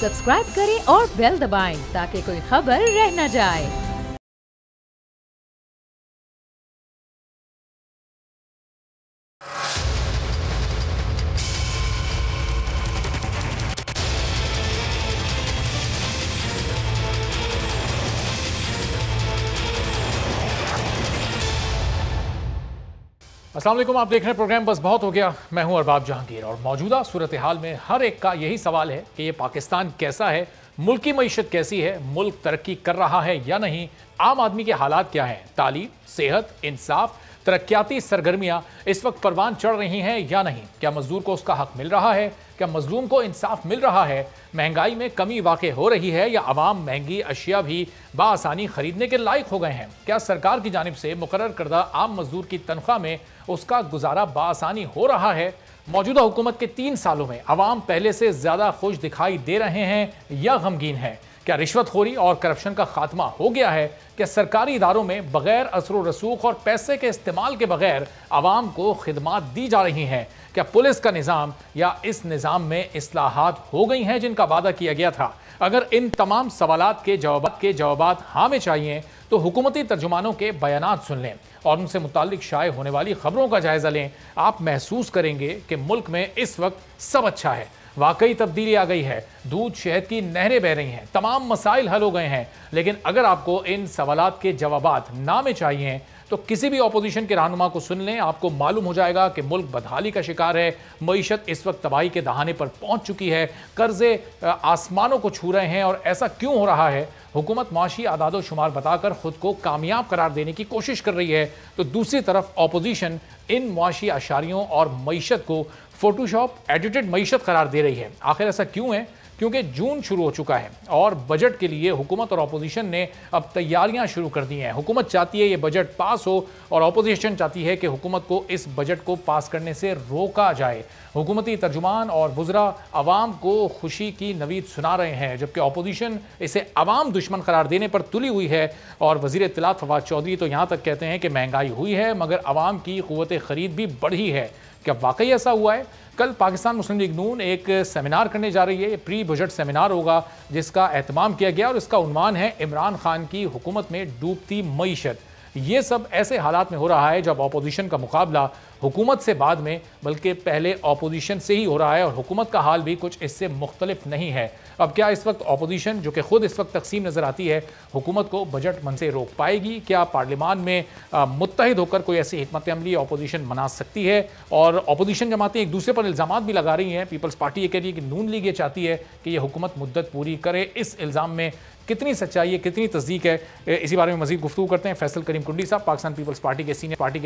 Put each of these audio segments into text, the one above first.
Subscribe करें और bell दबाएं ताकि कोई खबर रह न जाए। अस्सलाम वालेकुम, आप देख रहे हैं प्रोग्राम बस बहुत हो गया। मैं हूं अरबाब जहांगीर और मौजूदा सूरत हाल में हर एक का यही सवाल है कि ये पाकिस्तान कैसा है, मुल्क की मईशत कैसी है, मुल्क तरक्की कर रहा है या नहीं, आम आदमी के हालात क्या हैं, तालीम, सेहत, इंसाफ, तरक्याती सरगर्मियां इस वक्त परवान चढ़ रही हैं या नहीं, क्या मजदूर को उसका हक मिल रहा है, क्या मजलूम को इंसाफ मिल रहा है, महंगाई में कमी वाक़ हो रही है या अवाम महंगी अशिया भी बाआसानी खरीदने के लायक हो गए हैं, क्या सरकार की जानिब से मुकर्रर करदा आम मजदूर की तनख्वाह में उसका गुजारा बाआसानी हो रहा है। मौजूदा हुकूमत के 3 सालों में अवाम पहले से ज्यादा खुश दिखाई दे रहे हैं या गमगीन है, क्या रिश्वतखोरी और करप्शन का खात्मा हो गया है, क्या सरकारी इदारों में बगैर असर रसूख और पैसे के इस्तेमाल के बगैर आवाम को खिदमात दी जा रही हैं, क्या पुलिस का निज़ाम या इस निज़ाम में इस्लाहात हो गई हैं जिनका वादा किया गया था। अगर इन तमाम सवालात के जवाबात हाँ में चाहिए तो हुकूमती तर्जुमानों के बयानात सुन लें और उनसे मुताल्लिक शाये होने वाली खबरों का जायजा लें। आप महसूस करेंगे कि मुल्क में इस वक्त सब अच्छा है, वाकई तब्दीली आ गई है, दूध शहद की नहरें बह रही हैं, तमाम मसाइल हल हो गए हैं। लेकिन अगर आपको इन सवालात के जवाबात ना में चाहिए तो किसी भी अपोजिशन के रहनुमा को सुन लें, आपको मालूम हो जाएगा कि मुल्क बदहाली का शिकार है, मईशत इस वक्त तबाही के दहाने पर पहुंच चुकी है, कर्जे आसमानों को छू रहे हैं। और ऐसा क्यों हो रहा है? हुकूमत माशी आदाद शुमार बताकर खुद को कामयाब करार देने की कोशिश कर रही है, तो दूसरी तरफ अपोजिशन इन मुआशी अशारियों और मईशत को फोटोशॉप एडिटेड मईशत करार दे रही है। आखिर ऐसा क्यों है? क्योंकि जून शुरू हो चुका है और बजट के लिए हुकूमत और अपोजिशन ने अब तैयारियां शुरू कर दी हैं। हुकूमत चाहती है ये बजट पास हो और अपोजिशन चाहती है कि हुकूमत को इस बजट को पास करने से रोका जाए। हुकूमती तर्जुमान और वुज़रा अवाम को खुशी की नवीद सुना रहे हैं, जबकि अपोजिशन इसे अवाम दुश्मन करार देने पर तुली हुई है। और वज़ीर इत्तलात फवाद चौधरी तो यहाँ तक कहते हैं कि महंगाई हुई है मगर अवाम की क़ुव्वत ख़रीद भी बढ़ी है। क्या वाकई ऐसा हुआ है? कल पाकिस्तान मुस्लिम लीग नून एक सेमिनार करने जा रही है। ये प्री बजट सेमिनार होगा जिसका एहतमाम किया गया और इसका उन्वान है इमरान खान की हुकूमत में डूबती मईशत। ये सब ऐसे हालात में हो रहा है जब अपोजिशन का मुकाबला हुकूमत से बाद में बल्कि पहले अपोजिशन से ही हो रहा है और हुकूमत का हाल भी कुछ इससे मुख्तलिफ नहीं है। अब क्या इस वक्त अपोजिशन जो कि खुद इस वक्त तकसीम नज़र आती है हुकूमत को बजट मन से रोक पाएगी? क्या पार्लियामान में मुत्तहिद होकर कोई ऐसी हिकमत अमली अपोजिशन बना सकती है? और अपोजिशन जमातें एक दूसरे पर इल्ज़ामात भी लगा रही हैं। पीपल्स पार्टी ये कह रही है कि नून लीग ये चाहती है कि ये हुकूमत मुद्दत पूरी करे। इस इल्ज़ाम में कितनी सच्चाई है, कितनी तस्दीक है, इसी बारे में मजीद गुफ्तगू करते हैं। फैसल करीम कुंडी साहब पाकिस्तान पीपल्स पार्टी के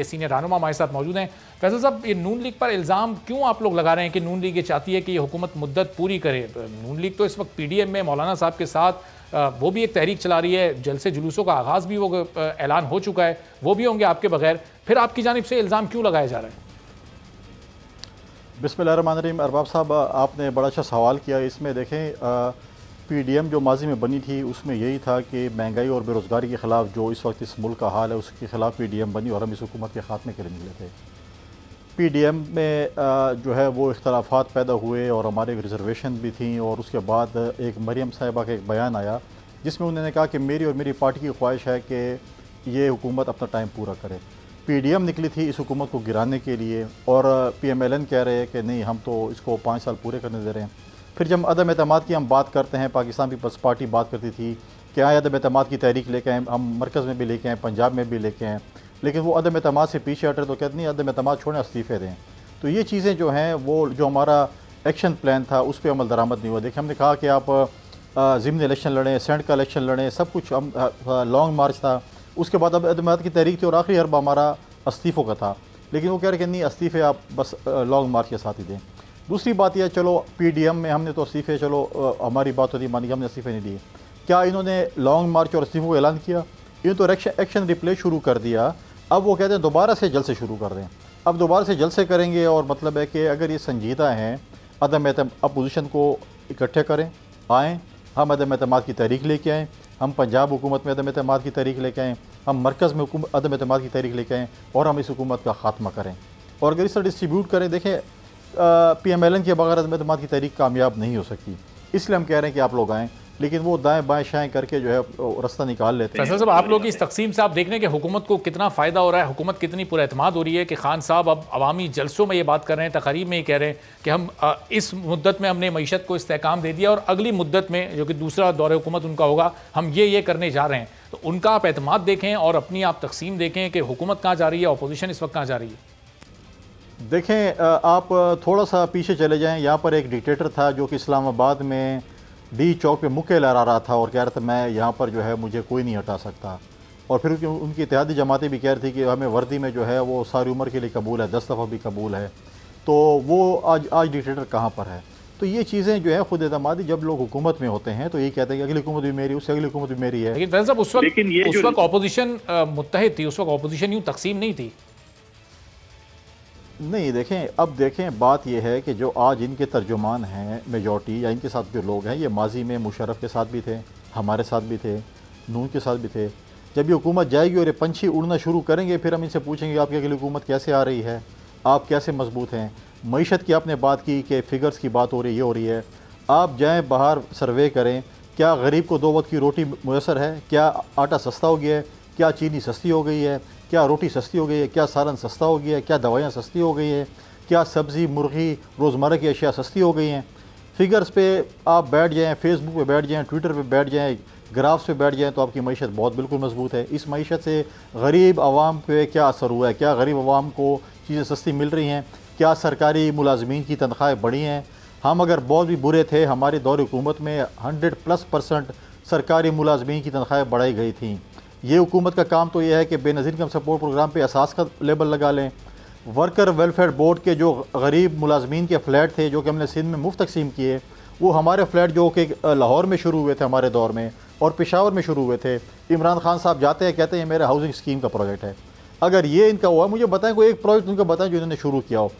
सीनियर रहनुमा हमारे साथ मौजूद हैं। फैसल साहब, ये नून लीग पर इल्ज़ाम क्यों आप लोग लगा रहे हैं कि नून लीग ये चाहती है कि ये हुकूमत मुद्दत पूरी करे? नून लीग तो इस वक्त PDM में मौलाना साहब के साथ वो भी एक तहरीक चला रही है, जलसे जुलूसों का आगाज़ भी वो ऐलान हो चुका है, वो भी होंगे आपके बगैर। फिर आपकी जानिब से इल्ज़ाम क्यों लगाया जा रहा है? बिस्मिल्लाहिर्रहमानिर्रहीम। अरबाब साहब, आपने बड़ा अच्छा सवाल किया। इसमें देखें, PDM जो माजी में बनी थी उसमें यही था कि महंगाई और बेरोज़गारी के ख़िलाफ़ जो इस वक्त इस मुल्क का हाल है उसके ख़िलाफ़ PDM बनी और हम इस हुकूमत के ख़ात्मे के लिए निकले थे। PDM में जो है वो इख्तलाफात पैदा हुए और हमारे एक रिजर्वेशन भी थी और उसके बाद एक मरियम साहिबा का एक बयान आया जिसमें उन्होंने कहा कि मेरी और मेरी पार्टी की ख्वाहिश है कि ये हुकूमत अपना टाइम पूरा करे। PDM निकली थी इस हुकूमत को गिराने के लिए और PMLN कह रहे हैं कि नहीं, हम तो इसको 5 साल पूरे करने दे रहे हैं। फिर जब अदम एतमाद की हम बात करते हैं, पाकिस्तान पीपल्स पार्टी बात करती थी कि आए अदम एतमाद की तहरीक लेके आए, हम मरकज़ में भी लेके आए, पंजाब में भी लेके आए, लेकिन वो अदम एतमाद से पीछे हटे तो कहते नहीं अदम एतमाद छोड़ें, इस्तीफ़े दें। तो ये चीज़ें जो हैं वो जो हमारा एक्शन प्लान था उस पर अमल दरामद नहीं हुआ। देखिए, हमने कहा कि आप ज़िमनी इलेक्शन लड़ें, सेनेट का इलेक्शन लड़ें, सब कुछ हम लॉन्ग मार्च था। उसके बाद अब एतमाद की तहरीक थी और आखिरी हरबा हमारा इस्तीफ़ों का था, लेकिन वो कह रहे कि नहीं, इस्तीफ़े आप बस लॉन्ग मार्च के साथ ही दें। दूसरी बात यह, चलो PDM में हमने तो इस्तीफ़े, चलो हमारी बात होती मानी, हमने इस्तीफ़े नहीं दिए। क्या इन्होंने लॉन्ग मार्च और इस्तीफ़ों का ऐलान किया? इन्होंने तो एक्शन रिप्ले शुरू कर दिया। अब वो कहते हैं दोबारा से जलसे शुरू कर दें। अब दोबारा से जलसे करेंगे और मतलब है कि अगर ये संजीदा हैं, अपोजिशन को इकट्ठे करें, आएँ, हम अदम एतमाद की तहरीक लेके आएँ, हम पंजाब हुकूमत में अदम एतमाद की तहरीक लेके आएँ, हम मरकज़ में अदम एतमाद की तहरीक लेके आएँ और हम इस हुकूमत का ख़ात्मा करें। और अगर इस तरह डिस्ट्रीब्यूट करें, देखें PMLN के बगैर अदम एतमाद की तहरीक कामयाब नहीं हो सकती। इसलिए हम कह रहे हैं कि आप लोग आएँ, लेकिन वो दाएं बाएं शाएं करके जो है रास्ता निकाल लेते हैं। फैसल साहब, आप लोग की इस तकसीम से आप देख रहे हैं कि हुकूमत को कितना फ़ायदा हो रहा है, हुकूमत कितनी पुरएतमाद हो रही है कि खान साहब अब अवामी जलसों में ये बात कर रहे हैं, तकरीब में ये कह रहे हैं कि हम इस मुद्दत में हमने मईशत को इस्तेहकाम दे दिया और अगली मुद्दत में जो कि दूसरा दौर हुकूमत उनका होगा, हम ये करने जा रहे हैं। तो उनका आप एतमाद देखें और अपनी आप तकसीम देखें कि हुकूमत कहाँ जा रही है, अपोजिशन इस वक्त कहाँ जा रही है। देखें, आप थोड़ा सा पीछे चले जाएँ। यहाँ पर एक डिक्टेटर था जो कि इस्लामाबाद में डी चौक पे मुक्के लहरा रहा था और कह रहा था मैं यहाँ पर जो है मुझे कोई नहीं हटा सकता। और फिर उनकी इत्तेहादी जमातें भी कह रही थी कि हमें वर्दी में जो है वो सारी उम्र के लिए कबूल है, 10 दफ़ा भी कबूल है। तो वो आज डिक्टेटर कहाँ पर है? तो ये चीज़ें जो है खुद एतमादी, जब लोग हुकूमत में होते हैं तो ये कहते हैं कि अगली हुकूमत भी मेरी, उससे अगली हुकूमत भी मेरी है। लेकिन साहब उस वक्त अपोजिशन मुत्तहिद थी, उस वक्त अपोजिशन यूँ तकसीम नहीं थी। नहीं, देखें, अब देखें, बात यह है कि जो आज इनके तर्जुमान हैं मेजॉरिटी या इनके साथ जो लोग हैं, ये माजी में मुशर्रफ के साथ भी थे, हमारे साथ भी थे, नून के साथ भी थे। जब ये हुकूमत जाएगी और ये पंछी उड़ना शुरू करेंगे, फिर हम इनसे पूछेंगे आपकी अगली हुकूमत कैसे आ रही है, आप कैसे मजबूत हैं। मईशत की आपने बात की कि फ़िगर्स की बात हो रही है, ये हो रही है। आप जाएँ बाहर सर्वे करें, क्या गरीब को 2 वक्त की रोटी मुयसर है? क्या आटा सस्ता हो गया है? क्या चीनी सस्ती हो गई है? क्या रोटी सस्ती हो गई है? क्या सालन सस्ता हो गया है? क्या दवाइयाँ सस्ती हो गई हैं? क्या सब्ज़ी, मुर्गी, रोज़मर्रा की अशिया सस्ती हो गई हैं? फ़िगर्स पे आप बैठ जाएँ, फेसबुक पे बैठ जाएँ, ट्विटर पे बैठ जाएँ, ग्राफ्स पे बैठ जाएँ, तो आपकी मईशत बहुत बिल्कुल मजबूत है। इस मईशत से गरीब आवाम पे क्या असर हुआ है? क्या गरीब आवाम को चीज़ें सस्ती मिल रही हैं? क्या सरकारी मुलाजमीन की तनख्वाहें बढ़ी हैं? हम अगर बहुत भी बुरे थे, हमारे दौर हुकूमत में 100+% सरकारी मुलाजमीन की तनख्वाहें बढ़ाई गई थी। ये हुकूमत का काम तो ये है कि बेनज़ीर इनकम सपोर्ट प्रोग्राम पे असास का लेबल लगा लें। वर्कर वेलफेयर बोर्ड के जो गरीब मुलाजमीन के फ़्लैट थे जो कि हमने सिंध में मुफ्त तकसीम किए, वो हमारे फ़्लैट जो कि लाहौर में शुरू हुए थे हमारे दौर में और पेशावर में शुरू हुए थे, इमरान खान साहब जाते हैं कहते हैं मेरे हाउसिंग स्कीम का प्रोजेक्ट है। अगर ये इनका हुआ, मुझे बताएं कोई एक प्रोजेक्ट उनका बताएं जो इन्होंने शुरू किया हो।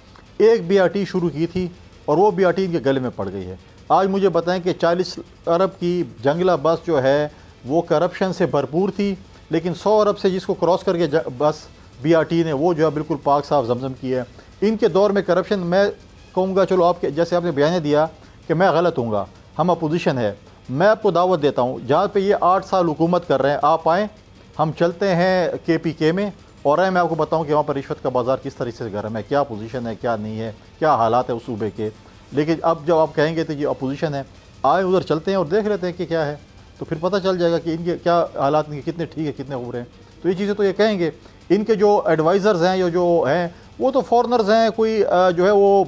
एक BRT शुरू की थी और वो BRT इनके गले में पड़ गई है। आज मुझे बताएं कि 40 अरब की जंगला बस जो है वो करप्शन से भरपूर थी, लेकिन 100 अरब से जिसको क्रॉस करके बस BRT ने वो जो है बिल्कुल पाक साफ जमजम की है। इनके दौर में करप्शन, मैं कहूँगा चलो आपके जैसे आपने बयान दिया कि मैं गलत हूँगा, हम अपोजिशन है, मैं आपको दावत देता हूँ जहाँ पे ये 8 साल हुकूमत कर रहे हैं, आप आएँ, हम चलते हैं KPK में और मैं आपको बताऊँ कि वहाँ पर रिश्वत का बाज़ार किस तरीके से गर्म है, क्या पोजीशन है, क्या नहीं है, क्या हालात है उस सूबे के। लेकिन अब जब आप कहेंगे तो ये अपोजिशन है, आए उधर चलते हैं और देख लेते हैं कि क्या है, तो फिर पता चल जाएगा कि इनके क्या हालात, इनके कितने ठीक है, कितने बुरे हैं। तो ये चीज़ें तो ये कहेंगे। इनके जो एडवाइज़र्स हैं या जो हैं वो तो फॉरनर्स हैं, कोई जो है वो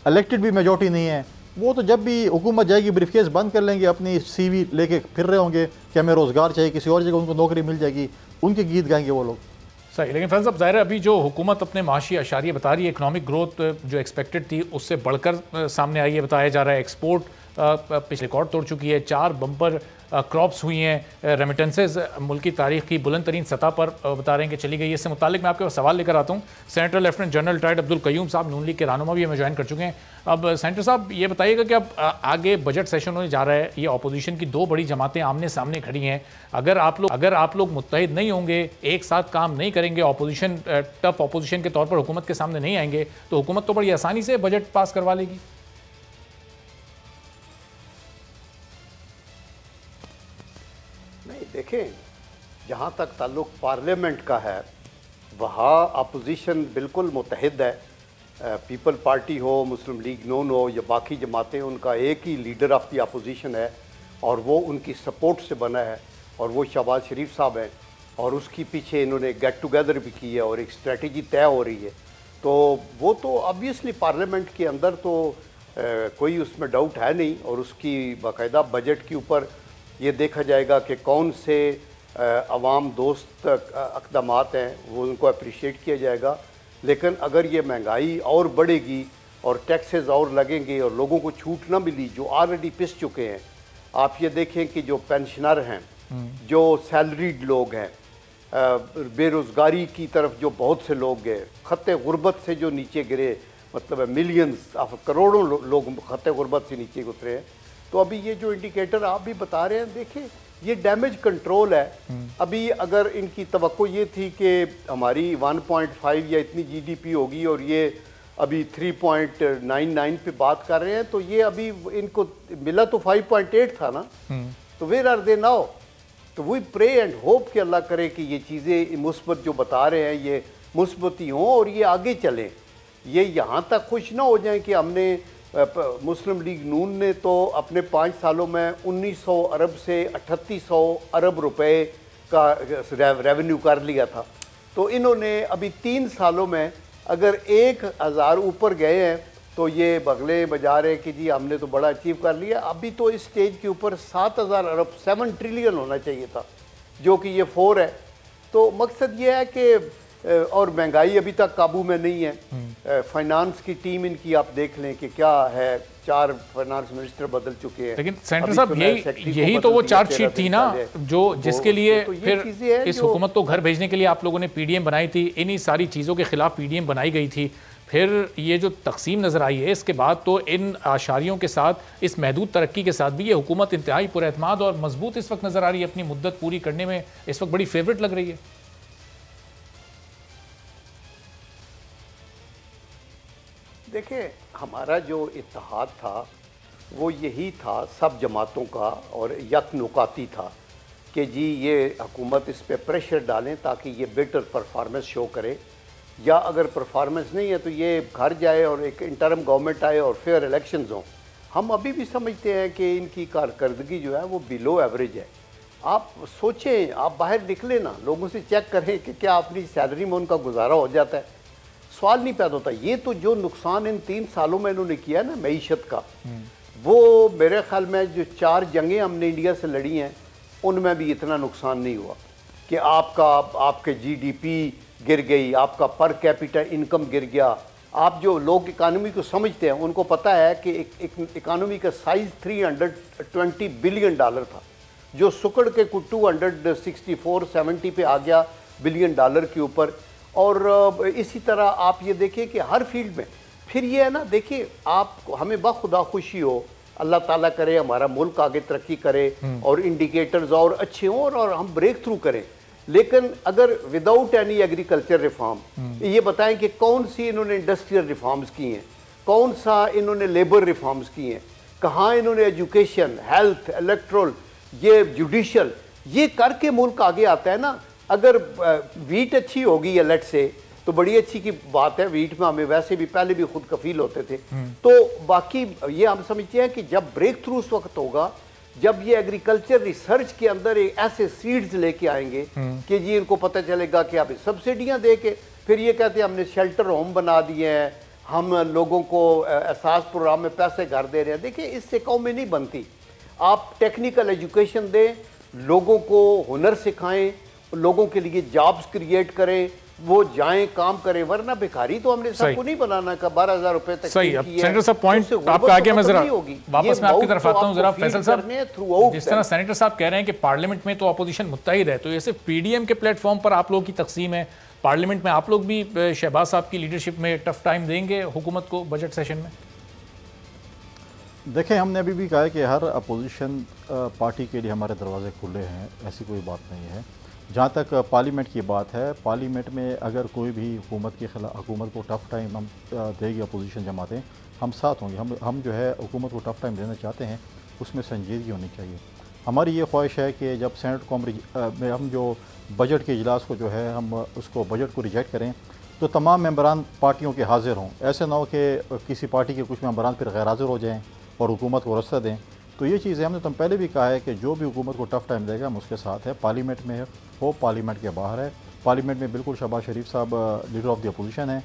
इलेक्टेड भी मेजॉरिटी नहीं है। वो तो जब भी हुकूमत जाएगी ब्रीफकेस बंद कर लेंगे, अपनी CV लेके फिर रहे होंगे कि हमें रोज़गार चाहिए, किसी और जगह उनको नौकरी मिल जाएगी, उनके गीत गाएंगे वो लोग। सही, लेकिन फैज़ल साहब ज़ाहिर है अभी जो हुकूमत अपने माशी अशारिये बता रही है, इकनॉमिक ग्रोथ जो एक्सपेक्टेड थी उससे बढ़कर सामने आई है, बताया जा रहा है। एक्सपोर्ट पिछले रिकॉर्ड तोड़ चुकी है, 4 बम्पर क्रॉप्स हुई हैं, रेमिटेंसेज मुल्क की तारीख की बुलंद तरीन सतह पर बता रहे हैं कि चली गई है। इससे मुतालिक मैं आपके पास सवाल लेकर आता हूँ। Senator lieutenant general retired Abdul Qayyum साहब नून लीग के रहनुमा भी हमें ज्वाइन कर चुके हैं। अब सेनेटर साहब ये बताइएगा कि अब आगे बजट सेशन होने जा रहा है, ये अपोजिशन की 2 बड़ी जमातें आमने सामने खड़ी हैं। अगर आप लोग मुत्तहिद नहीं होंगे, एक साथ काम नहीं करेंगे, अपोजिशन टफ अपोजिशन के तौर पर हुकूमत के सामने नहीं आएंगे, तो हुकूमत तो बड़ी आसानी से बजट पास करवा लेगी। देखें, जहाँ तक ताल्लुक़ पार्लियामेंट का है वहाँ अपोजिशन बिल्कुल मुत्तहिद है। पीपल पार्टी हो, मुस्लिम लीग नून हो या बाकी जमातें, उनका एक ही लीडर ऑफ द अपोजिशन है और वो उनकी सपोर्ट से बना है और वो शहबाज शरीफ साहब हैं और उसके पीछे इन्होंने गेट टुगेदर भी की है और एक स्ट्रेटजी तय हो रही है। तो वो तो ऑब्वियसली पार्लियामेंट के अंदर तो कोई उसमें डाउट है नहीं और उसकी बाकायदा बजट के ऊपर ये देखा जाएगा कि कौन से अवाम दोस्त अक़दामात हैं, वो उनको अप्रिशिएट किया जाएगा। लेकिन अगर ये महंगाई और बढ़ेगी और टैक्सेस और लगेंगे और लोगों को छूट ना मिली जो ऑलरेडी पिस चुके हैं, आप ये देखें कि जो पेंशनर हैं, जो सैलरीड लोग हैं, बेरोज़गारी की तरफ जो बहुत से लोग गए, ख़त्ते गुर्बत से जो नीचे गिरे, मतलब मिलियंस करोड़ों लोग ख़त्ते गुर्बत से नीचे उतरे हैं। तो अभी ये जो इंडिकेटर आप भी बता रहे हैं, देखिए ये डैमेज कंट्रोल है। अभी अगर इनकी तवक्को ये थी कि हमारी 1.5 या इतनी GDP होगी और ये अभी 3.99 पे बात कर रहे हैं, तो ये अभी इनको मिला तो 5.8 था ना, तो वेयर आर दे नाउ? तो वी प्रे एंड होप कि अल्लाह करे कि ये चीज़ें मुस्बत जो बता रहे हैं ये मुस्बत ही हों और ये आगे चलें। ये यहाँ तक खुश ना हो जाएं कि हमने मुस्लिम लीग नून ने तो अपने 5 सालों में 1900 अरब से 3800 अरब रुपए का रेवेन्यू कर लिया था, तो इन्होंने अभी 3 सालों में अगर 1000 ऊपर गए हैं तो ये बगले बजा रहे कि जी हमने तो बड़ा अचीव कर लिया। अभी तो इस स्टेज के ऊपर 7000 अरब 7 ट्रिलियन होना चाहिए था, जो कि ये 4 है। तो मकसद ये है कि और महंगाई अभी तक काबू में नहीं है। फाइनेंस की टीम इनकी आप देख लें कि क्या है, 4 फाइनेंस मिनिस्टर बदल चुके हैं। लेकिन सेंटर साहब यही तो वो चार्जशीट थी ना जो जिसके लिए फिर इस हुकूमत को घर भेजने के लिए आप लोगों ने पीडीएम बनाई थी। इन्हीं सारी चीज़ों के खिलाफ पीडीएम बनाई गई थी। फिर ये जो तकसीम नज़र आई है इसके बाद तो इन आशारियों के साथ, इस महदूद तरक्की के साथ भी ये हुकूमत इंतहाई पुरएतमाद और मजबूत इस वक्त नज़र आ रही है। अपनी मुद्दत पूरी करने में इस वक्त बड़ी फेवरेट लग रही है। देखिए, हमारा जो इत्तेहाद था वो यही था सब जमातों का और यकनुकाती था कि जी ये हुकूमत इस पे प्रेशर डालें ताकि ये बेटर परफॉर्मेंस शो करे, या अगर परफॉर्मेंस नहीं है तो ये घर जाए और एक इंटरम गवर्नमेंट आए और फेयर इलेक्शंस हों। हम अभी भी समझते हैं कि इनकी कारकर्दगी जो है वो बिलो एवरेज है। आप सोचें, आप बाहर निकले ना, लोगों से चेक करें कि क्या अपनी सैलरी में उनका गुजारा हो जाता है। सवाल नहीं पैदा होता। ये तो जो नुकसान इन 3 सालों में इन्होंने किया ना मईशत का, वो मेरे ख्याल में जो 4 जंगें हमने इंडिया से लड़ी हैं उनमें भी इतना नुकसान नहीं हुआ कि आपके जीडीपी गिर गई, आपका पर कैपिटा इनकम गिर गया। आप जो लोग इकानमी को समझते हैं उनको पता है कि इकानमी का साइज $320 बिलियन था, जो सुकड़ के कुछ 264-70 पे आ गया बिलियन डॉलर के ऊपर। और इसी तरह आप ये देखिए कि हर फील्ड में फिर ये है ना, देखिए आप हमें बाखुदा खुशी हो, अल्लाह ताला करे हमारा मुल्क आगे तरक्की करे और इंडिकेटर्स और अच्छे हों और हम ब्रेक थ्रू करें, लेकिन अगर विदाउट एनी एग्रीकल्चर रिफॉर्म ये बताएं कि कौन सी इन्होंने इंडस्ट्रियल रिफॉर्म्स की हैं, कौन सा इन्होंने लेबर रिफॉर्म्स की हैं, कहाँ इन्होंने एजुकेशन, हेल्थ, इलेक्ट्रल, ये जुडिशल, ये करके मुल्क आगे आता है ना। अगर वीट अच्छी होगी या लेट से तो बड़ी अच्छी की बात है, वीट में हमें वैसे भी पहले भी खुद कफील होते थे। तो बाकी ये हम समझते हैं कि जब ब्रेक थ्रू उस वक्त होगा जब ये एग्रीकल्चर रिसर्च के अंदर एक ऐसे सीड्स लेके आएंगे कि जी इनको पता चलेगा कि आप सब्सिडियां दे के फिर ये कहते हैं हमने शेल्टर होम बना दिए हैं, हम लोगों को एहसास प्रोग्राम में पैसे घर दे रहे हैं। देखिए, इससे कौमें नहीं बनती। आप टेक्निकल एजुकेशन दें, लोगों को हुनर सिखाएं, लोगों के लिए जॉब्स क्रिएट करें, वो जाएं काम करें, वरना भिखारी तो हमने सबको नहीं बनाना का 12,000 रुपए तक। सही। अब सेनेटर साहब पॉइंट आपका आगे मैं जरा वापस मैं आपकी तरफ आता हूं। जरा फैसल साहब, जिस तरह सेनेटर साहब कह रहे हैं कि पार्लियामेंट में तो अपोजिशन मुत्तहिद है, तो ये सिर्फ पीडीएम के प्लेटफॉर्म पर आप लोगों की तकसीम है, पार्लियामेंट में आप लोग भी शहबाज साहब की लीडरशिप में टफ टाइम देंगे हुकूमत को बजट सेशन में? देखें, हमने अभी भी कहा है कि हर अपोजिशन पार्टी के लिए हमारे दरवाजे खुले हैं, ऐसी कोई बात नहीं है। जहाँ तक पार्लियामेंट की बात है, पार्लियामेंट में अगर कोई भी हुकूमत के खिलाफ, हुकूमत को टफ़ टाइम हम देगी अपोजिशन जमातें, हम साथ होंगे। हम जो है हुकूमत को टफ़ टाइम देना चाहते हैं, उसमें संजीदगी होनी चाहिए। हमारी ये ख्वाहिश है कि जब सेनेट को हम जो बजट के इजलास को जो है हम उसको बजट को रिजेक्ट करें तो तमाम मेंबरान पार्टियों के हाजिर हों। ऐसे ना हो कि किसी पार्टी के कुछ मेंबरान फिर गैर हाजिर हो जाएँ और हुकूमत को रास्ता दें। तो ये चीज़ें हमने पहले भी कहा है कि जो भी हुकूमत को टफ़ टाइम देगा हम उसके साथ है। पार्लियामेंट में हो, पार्लियामेंट के बाहर है। पार्लियामेंट में बिल्कुल शहबाज शरीफ साहब लीडर ऑफ द अपोजिशन है,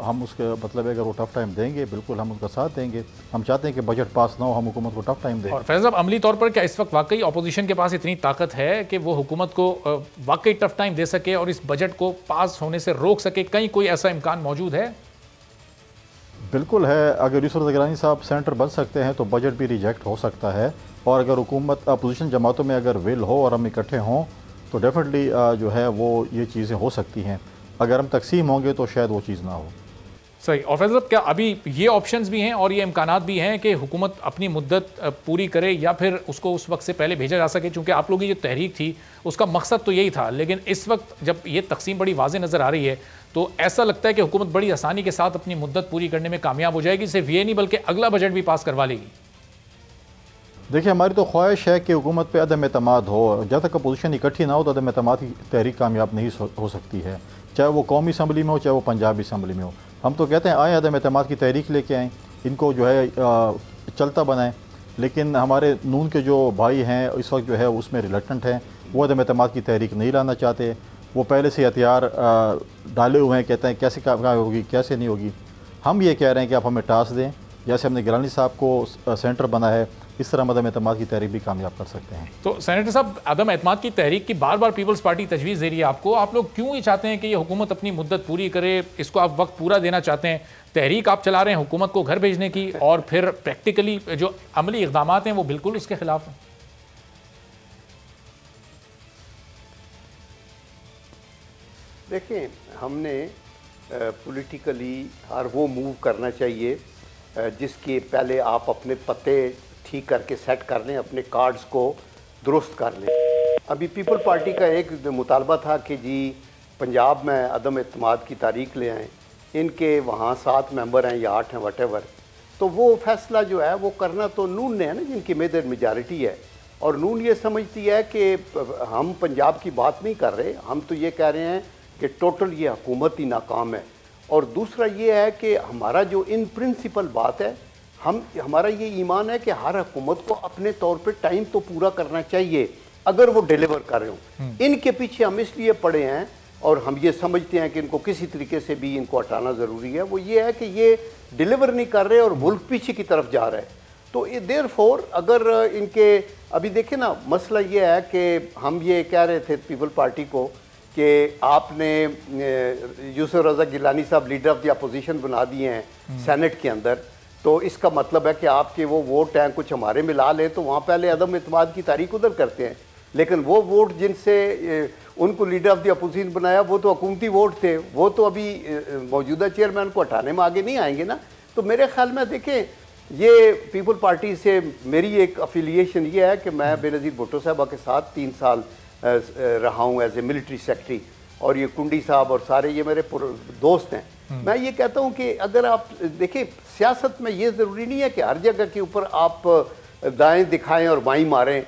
हम उसके मतलब अगर वो टफ़ टाइम देंगे बिल्कुल हम उनका साथ देंगे। हम चाहते हैं कि बजट पास ना हो, हम हुकूमत को टफ़ टाइम दें। और फैज़ल साहब, अमली तौर पर क्या इस वक्त वाकई अपोजिशन के पास इतनी ताकत है कि वो हुकूमत को वाकई टफ़ टाइम दे सके और इस बजट को पास होने से रोक सके? कहीं कोई ऐसा इम्कान मौजूद है? बिल्कुल है। अगर यूसुफ ज़रदारी साहब सेंटर बन सकते हैं तो बजट भी रिजेक्ट हो सकता है, और अगर हुकूमत अपोजिशन जमातों में अगर विल हो और हम इकट्ठे हों तो डेफिनेटली जो है वो ये चीज़ें हो सकती हैं। अगर हम तकसीम होंगे तो शायद वो चीज़ ना हो। सही। और फैज़ल साहब, क्या अभी ये ऑप्शंस भी हैं और ये इम्कानात भी हैं कि हुकूमत अपनी मुद्दत पूरी करे या फिर उसको उस वक्त से पहले भेजा जा सके? चूँकि आप लोगों की जो तहरीक थी उसका मकसद तो यही था, लेकिन इस वक्त जब ये तकसीम बड़ी वाज़ेह नज़र आ रही है तो ऐसा लगता है कि हुकूमत बड़ी आसानी के साथ अपनी मुद्दत पूरी करने में कामयाब हो जाएगी, सिर्फ ये नहीं बल्कि अगला बजट भी पास करवा लेगी। देखिए, हमारी तो ख्वाहिश है कि हुकूमत पे अदम एतमाद हो। जब तक अपोजिशन इकट्ठी ना हो तो अदम एतमाद की तहरीक कामयाब नहीं हो सकती है, चाहे वो कौमी असम्बली में हो चाहे वो पंजाबी असम्बली में हो। हम तो कहते हैं आए अदम एतमाद की तहरीक लेके आएँ, इनको जो है चलता बनाएं, लेकिन हमारे नून के जो भाई हैं इस वक्त जो है उसमें रिलेक्टेंट हैं, वो अदम एतमाद की तहरीक नहीं लाना चाहते। वो पहले से हथियार डाले हुए हैं, कहते हैं कैसे काम होगी कैसे नहीं होगी। हम ये कह रहे हैं कि आप हमें टास्क दें, जैसे हमने गिलानी साहब को सेंटर बना है, इस तरह अदम एतमाद की तहरीक भी कामयाब कर सकते हैं। तो सेनेटर साहब, अदम एतमाद की तहरीक की बार बार पीपल्स पार्टी तजवीज़ दे रही है आपको, आप लोग क्यों ये चाहते हैं कि ये हुकूमत अपनी मुद्दत पूरी करे, इसको आप वक्त पूरा देना चाहते हैं? तहरीक आप चला रहे हैं हुकूमत को घर भेजने की, और फिर प्रैक्टिकली जो अमली इक़दाम हैं वो बिल्कुल उसके खिलाफ हैं। देखें, हमने पॉलिटिकली हर वो मूव करना चाहिए जिसके पहले आप अपने पते ठीक करके सेट कर लें, अपने कार्ड्स को दुरुस्त कर लें। अभी पीपल पार्टी का एक मुतालबा था कि जी पंजाब में अदम एतमाद की तारीख ले आएँ, इनके वहाँ 7 मेंबर हैं या 8 हैं वटेवर, तो वो फैसला जो है वो करना तो नून ने है ना, जिनकी मेजॉरिटी है। और नून ये समझती है कि हम पंजाब की बात नहीं कर रहे, हम तो ये कह रहे हैं कि टोटल ये हुकूमत ही नाकाम है। और दूसरा ये है कि हमारा जो इन प्रिंसिपल बात है, हमारा ये ईमान है कि हर हुकूमत को अपने तौर पे टाइम तो पूरा करना चाहिए अगर वो डिलीवर कर रहे हो। इनके पीछे हम इसलिए पड़े हैं और हम ये समझते हैं कि इनको किसी तरीके से भी इनको हटाना ज़रूरी है, वो ये है कि ये डिलीवर नहीं कर रहे और मुल्क पीछे की तरफ जा रहा है। तो देयरफॉर अगर इनके अभी देखें ना, मसला ये है कि हम ये कह रहे थे पीपल पार्टी को कि आपने यूसुफ रज़ा गिलानी साहब लीडर ऑफ द अपोजिशन बना दिए हैं सेनेट के अंदर, तो इसका मतलब है कि आपके वो वोट हैं कुछ हमारे मिला लें, तो वहाँ पहले अदम एतमाद की तारीख उधर करते हैं। लेकिन वो वोट जिनसे उनको लीडर ऑफ द अपोजिशन बनाया वो तो हुकूमती वोट थे, वो तो अभी मौजूदा चेयरमैन को हटाने में आगे नहीं आएंगे ना। तो मेरे ख्याल में देखें, ये पीपल पार्टी से मेरी एक अफिलिएशन ये है कि मैं बेनज़ीर भुट्टो साहबा के साथ 3 साल रहा हूँ एज ए मिलिट्री सेक्रेटरी, और ये कुंडी साहब और सारे ये मेरे दोस्त हैं। मैं ये कहता हूँ कि अगर आप देखिए, सियासत में ये ज़रूरी नहीं है कि हर जगह के ऊपर आप दाएं दिखाएं और बाएं मारें,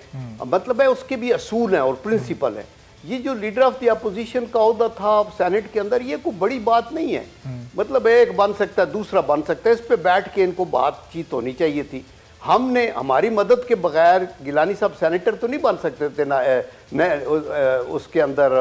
मतलब है उसके भी असूल हैं और प्रिंसिपल हैं। ये जो लीडर ऑफ द अपोजिशन का ओहदा था सेनेट के अंदर, ये कोई बड़ी बात नहीं है, मतलब एक बन सकता है दूसरा बन सकता है, इस पे बैठ के इनको बातचीत होनी चाहिए थी। हमने हमारी मदद के बगैर गिलानी साहब सेनेटर तो नहीं बन सकते थे ना, उसके अंदर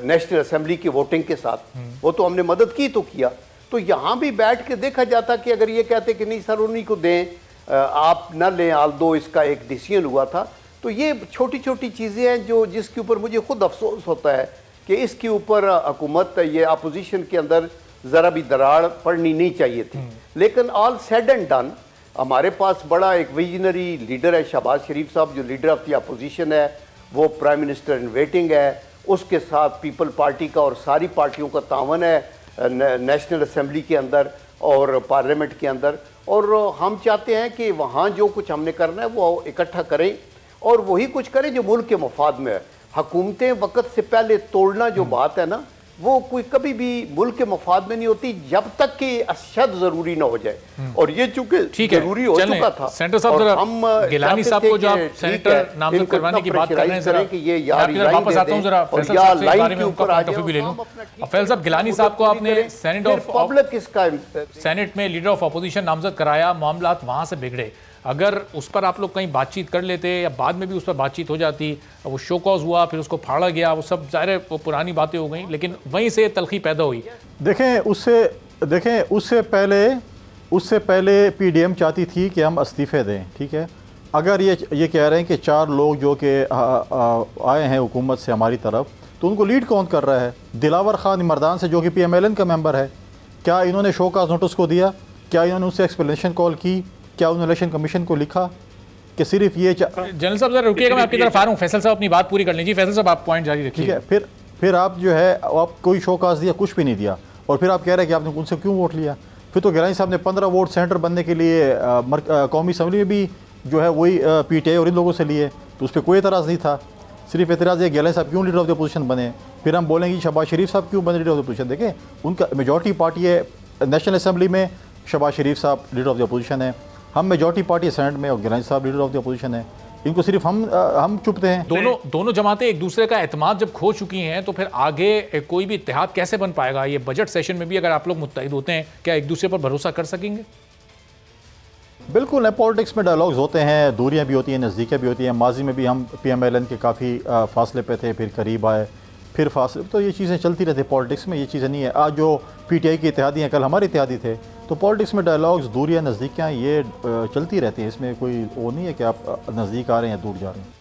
नेशनल असेंबली की वोटिंग के साथ, वो तो हमने मदद की तो किया। तो यहाँ भी बैठ के देखा जाता कि अगर ये कहते कि नहीं सर उन्हीं को दें, आप न लें, आल दो इसका एक डिसीजन हुआ था। तो ये छोटी छोटी चीज़ें हैं जो जिसके ऊपर मुझे खुद अफसोस होता है कि इसके ऊपर हुकूमत ये अपोजिशन के अंदर ज़रा भी दरार पड़नी नहीं चाहिए थी। लेकिन ऑल सेड एंड डन, हमारे पास बड़ा एक विजनरी लीडर है शहबाज शरीफ साहब, जो लीडर ऑफ द अपोजिशन है, वो प्राइम मिनिस्टर इन वेटिंग है, उसके साथ पीपल पार्टी का और सारी पार्टियों का तावन है नेशनल असेंबली के अंदर और पार्लियामेंट के अंदर। और हम चाहते हैं कि वहाँ जो कुछ हमने करना है वो इकट्ठा करें और वही कुछ करें जो मुल्क के मफाद में है। हुकूमतें वक्त से पहले तोड़ना जो बात है ना, वो कोई कभी भी मुल्क के मफाद में नहीं होती जब तक कि अशद जरूरी ना हो जाए। और ये चूंकि जरूरी हो चुका था। सेनेटर साहब, जरा हम गिलानी साहब को जो आप सेनेटर नामजद करवाने की बात कर रहे हैं, जरा कि ये यार वापस आता हूं, जरा फैसल साहब से इस बारे में उनका पॉइंट ऑफ व्यू भी ले लूं। फैसल साहब, गिलानी साहब को आपने सेनेट में लीडर ऑफ अपोजिशन नामजद कराया, मामला वहां से बिगड़े। अगर उस पर आप लोग कहीं बातचीत कर लेते या बाद में भी उस पर बातचीत हो जाती, वो शो कॉज हुआ, फिर उसको फाड़ा गया, वो सब ज़ाहिर वो पुरानी बातें हो गई, लेकिन वहीं से तलखी पैदा हुई। देखें उससे पहले पीडीएम चाहती थी कि हम इस्तीफ़े दें, ठीक है। अगर ये कह रहे हैं कि 4 लोग जो कि आए हैं हुकूमत से हमारी तरफ, तो उनको लीड कौन कर रहा है? दिलावर खान मर्दान से, जो कि PMLN का मेंबर है। क्या इन्होंने शो कॉज नोटिस को दिया? क्या इन्होंने उससे एक्सप्लेनेशन कॉल की? क्या उन्होंने इलेक्शन कमीशन को लिखा कि सिर्फ ये जनरल साहब जरा रुकिएगा, मैं आपकी तरफ आ रहा हूँ। फैसल साहब अपनी बात पूरी कर लीजिए। फैसल साहब आप पॉइंट जारी रखिए। ठीक है, फिर आप जो है आप कोई शोकाज दिया, कुछ भी नहीं दिया, और फिर आप कह रहे हैं कि आपने उनसे क्यों वोट लिया। फिर तो गिलानी साहब ने 15 वोट सेंटर बनने के लिए कौमी असम्बली में भी जो है वही PTI और इन लोगों से लिए, तो उस पर कोई एतराज़ नहीं था। सिर्फ एतराज़ ये गिलानी साहब क्यों लीडर ऑफ द अपोजिशन बने। फिर हम बोलेंगे शहबाज शरीफ साहब क्यों बने लीडर ऑफ द अपोजिशन। देखें, उनका मेजॉरिटी पार्टी है नेशनल असेंबली में, शहबाज शरीफ साहब लीडर ऑफ द अपोजिशन है। हम मेजॉरिटी पार्टी सेनेट में और गिलानी साहब लीडर ऑफ द अपोजिशन है। इनको सिर्फ हम चुपते हैं। दोनों जमातें एक दूसरे का एतमाद जब खो चुकी हैं तो फिर आगे कोई भी इत्तेहाद कैसे बन पाएगा? ये बजट सेशन में भी अगर आप लोग मुत्तहिद होते हैं, क्या एक दूसरे पर भरोसा कर सकेंगे? बिल्कुल है, पॉलिटिक्स में डायलॉग्स होते हैं, दूरियां भी होती हैं, नज़दीकियाँ भी होती हैं। माजी में भी हम PMLN के काफ़ी फासले पे थे, फिर करीब आए, फिर फासले, तो ये चीज़ें चलती रहती है पॉलिटिक्स में। ये चीज़ें नहीं है आज जो PTI की इत्तेहादी हैं कल हमारे इत्तेहादी थे, तो पॉलिटिक्स में डायलॉग्स, दूरियां, नज़दीकियाँ ये चलती रहती हैं। इसमें कोई वो नहीं है कि आप नज़दीक आ रहे हैं या दूर जा रहे हैं।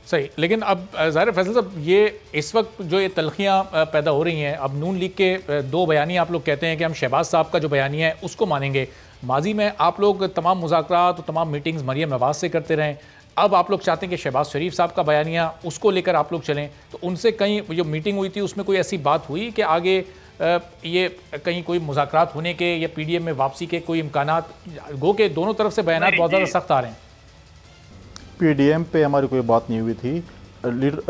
सही, लेकिन अब ज़ाहिर फैसल साहब, ये इस वक्त जो ये तलखियाँ पैदा हो रही हैं, अब नून लीग के दो बयानी आप लोग कहते हैं कि हम शहबाज साहब का जो बयानिया है उसको मानेंगे। माजी में आप लोग तमाम मुज़ाकरात और तमाम मीटिंग्स मरियम नवाज़ से करते रहें, अब आप लोग चाहते हैं कि शहबाज शरीफ साहब का बयानिया उसको लेकर आप लोग चलें। तो उनसे कहीं जो मीटिंग हुई थी उसमें कोई ऐसी बात हुई कि आगे ये कहीं कोई मुज़ाकरात होने के या PDM में वापसी के कोई इम्कानात? गो के दोनों तरफ से बयानात बहुत ज़्यादा सख्त आ रहे हैं। PDM पे हमारी कोई बात नहीं हुई थी।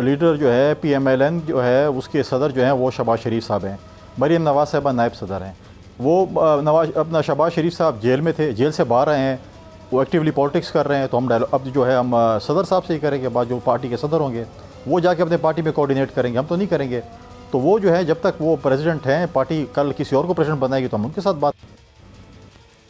लीडर जो है PMLN जो है उसके सदर जो हैं वो शहबाज शरीफ साहब हैं, मरियम नवाज़ साहबा नायब सदर हैं। वो अपना शहबाज शरीफ साहब जेल में थे, जेल से बाहर आए हैं, वो एक्टिवली पॉलिटिक्स कर रहे हैं। तो हम अब जो है हम सदर साहब से ही करेंगे, बाद जो पार्टी के सदर होंगे वो जाके अपने पार्टी में कोऑर्डिनेट करेंगे, हम तो नहीं करेंगे। तो वो जो है जब तक वो प्रेसिडेंट हैं, पार्टी कल किसी और को प्रेसिडेंट बनाएगी तो हम उनके साथ बात।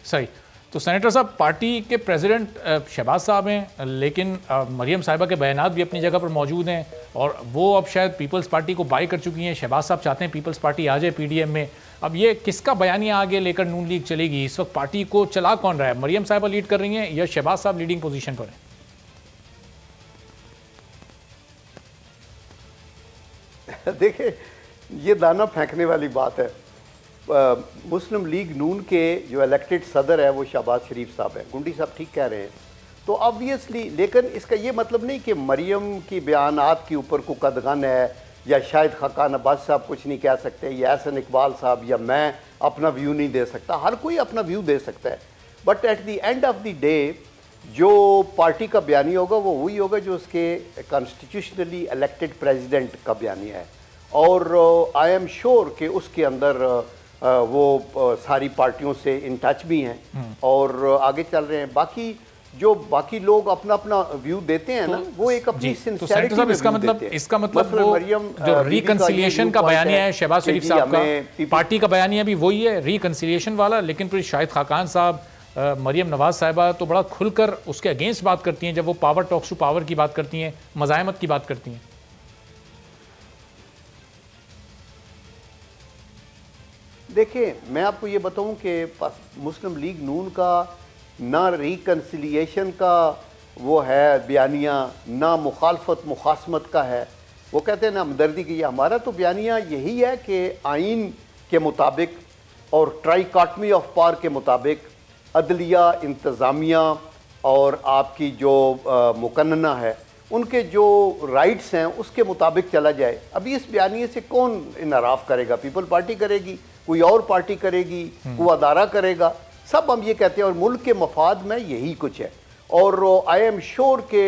सही, तो सेनेटर साहब, पार्टी के प्रेसिडेंट शहबाज साहब हैं, लेकिन मरियम साहिबा के बयानात भी अपनी जगह पर मौजूद हैं और वो अब शायद पीपल्स पार्टी को बाई कर चुकी हैं। शहबाज साहब चाहते हैं पीपल्स पार्टी आ जाए PDM में। अब ये किसका बयानिया आगे लेकर नून लीग चलेगी? इस वक्त पार्टी को चला कौन रहा है? मरियम साहिबा लीड कर रही हैं या शहबाज साहब लीडिंग पोजीशन पर हैं? देखिए, ये दाना फेंकने वाली बात है। मुस्लिम लीग नून के जो इलेक्टेड सदर है वो शहबाज शरीफ साहब हैं। गुंडी साहब ठीक कह रहे हैं, तो ऑब्वियसली, लेकिन इसका ये मतलब नहीं कि मरियम की बयानात के ऊपर को कदगन है या शायद खाकान अब्बास साहब कुछ नहीं कह सकते या एहसन इकबाल साहब या मैं अपना व्यू नहीं दे सकता। हर कोई अपना व्यू दे सकता है, but at the end of the day जो पार्टी का बयानी होगा वो वही होगा जो उसके कॉन्स्टिट्यूशनली इलेक्टेड प्रेसिडेंट का बयानी है। और आई एम श्योर कि उसके अंदर वो सारी पार्टियों से इन टच भी हैं और आगे चल रहे हैं। बाकी लोग अपना अपना व्यू देते हैं ना, वो एक अपनी सिंसियरिटी में इसका मतलब वो जो रिकंसिलिएशन का बयानिया है शहबाज शरीफ साहब का, पार्टी का बयानिया भी वही है, रिकंसिलिएशन वाला। लेकिन फिर शाहिद खाकान साहब, मरियम नवाज साहिबा तो बड़ा खुलकर उसके अगेंस्ट बात करती हैं जब वो पावर टॉक्स टू पावर की बात करती हैं, मज़ाहमत की बात करती हैं। देखिए, मैं आपको ये बताऊं कि मुस्लिम लीग नून का ना रिकन्सिलिएशन का वो है बयानिया, ना मुखालफत मुखासमत का है। वो कहते हैं ना हमदर्दी की। हमारा तो बयानिया यही है कि आइन के मुताबिक और ट्राइकॉटमी ऑफ पावर के मुताबिक अदलिया, इंतज़ामिया और आपकी जो मुकन्नना है उनके जो राइट्स हैं उसके मुताबिक चला जाए। अभी इस बयानिए से कौन इनराफ करेगा? पीपल पार्टी करेगी, कोई और पार्टी करेगी, कोई अदारा करेगा, सब हम ये कहते हैं। और मुल्क के मफाद में यही कुछ है। और आई एम श्योर कि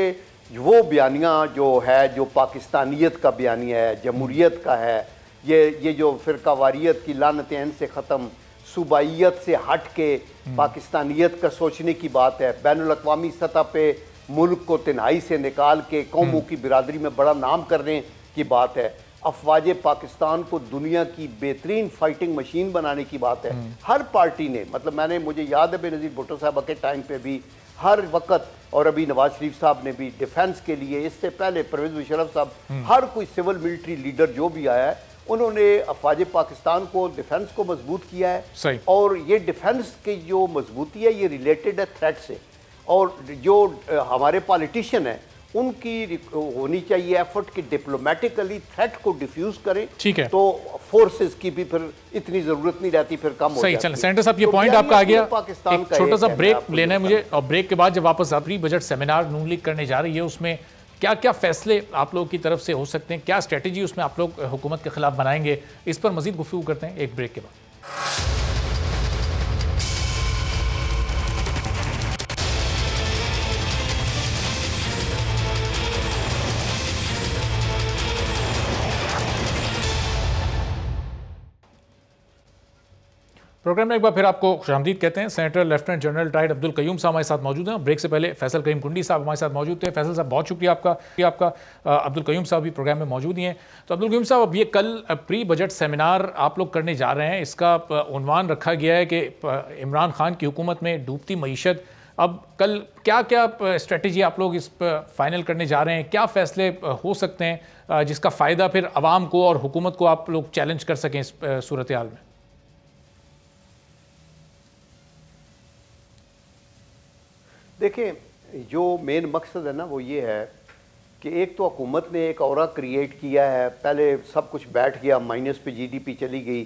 वो बयानिया जो है, जो पाकिस्तानियत का बयानिया है, जमहूरियत का है, ये जो फ़िरकावारियत की लानतें इनसे ख़त्म, सूबाइयत से हट के पाकिस्तानियत का सोचने की बात है, बैनुल-अक़वामी सतह पे मुल्क को तन्हाई से निकाल के कौमों की बिरादरी में बड़ा नाम करने की बात है, अफवाज पाकिस्तान को दुनिया की बेहतरीन फाइटिंग मशीन बनाने की बात है। हर पार्टी ने, मतलब मुझे याद है बेनज़ीर भुट्टो साहब के टाइम पे भी हर वक्त, और अभी नवाज शरीफ साहब ने भी डिफेंस के लिए, इससे पहले परवेज़ मुशर्रफ साहब, हर कोई सिविल मिलिट्री लीडर जो भी आया है उन्होंने अफवाज पाकिस्तान को, डिफेंस को मजबूत किया है। और ये डिफेंस की जो मजबूती है ये रिलेटेड है थ्रेट से। और जो हमारे पॉलिटिशियन हैं उनकी होनी चाहिए एफर्ट कि डिप्लोमेटिकली थ्रेट को डिफ्यूज करें। ठीक है, तो फोर्सेस की भी फिर इतनी जरूरत नहीं रहती, फिर कम हो जाती है। चलें सेनेटर साहब, ये पॉइंट आपका आ गया। एक छोटा सा ब्रेक लेना है मुझे, और ब्रेक के बाद जब वापस आप बजट सेमिनार नून लीग करने जा रही है, उसमें क्या क्या फैसले आप लोग की तरफ से हो सकते हैं, क्या स्ट्रेटेजी उसमें आप लोग हुकूमत के खिलाफ बनाएंगे, इस पर मजीद गुफ्तगू करते हैं एक ब्रेक के बाद। प्रोग्राम में एक बार फिर आपको खुशामदीद कहते हैं। Senator lieutenant general retired Abdul Qayyum साहब हमारे साथ मौजूद हैं। ब्रेक से पहले फैसल करीम कुंडी साहब हमारे साथ मौजूद थे। फैसल साहब बहुत शुक्रिया आपका। अब्दुल कयूम साहब भी प्रोग्राम में मौजूद ही हैं। तो अब्दुल कयूम साहब, अब ये कल प्री बजट सेमिनार आप लोग करने जा रहे हैं, इसका उन्वान रखा गया है कि इमरान खान की हुकूमत में डूबती मईशत। अब कल क्या क्या स्ट्रेटजी आप लोग इस पर फाइनल करने जा रहे हैं, क्या फ़ैसले हो सकते हैं जिसका फ़ायदा फिर आवाम को और हुकूमत को आप लोग चैलेंज कर सकें इस सूरत हाल में? देखें, जो मेन मकसद है ना वो ये है कि एक तो हुकूमत ने एक औरा क्रिएट किया है। पहले सब कुछ बैठ गया, माइनस पे जीडीपी चली गई।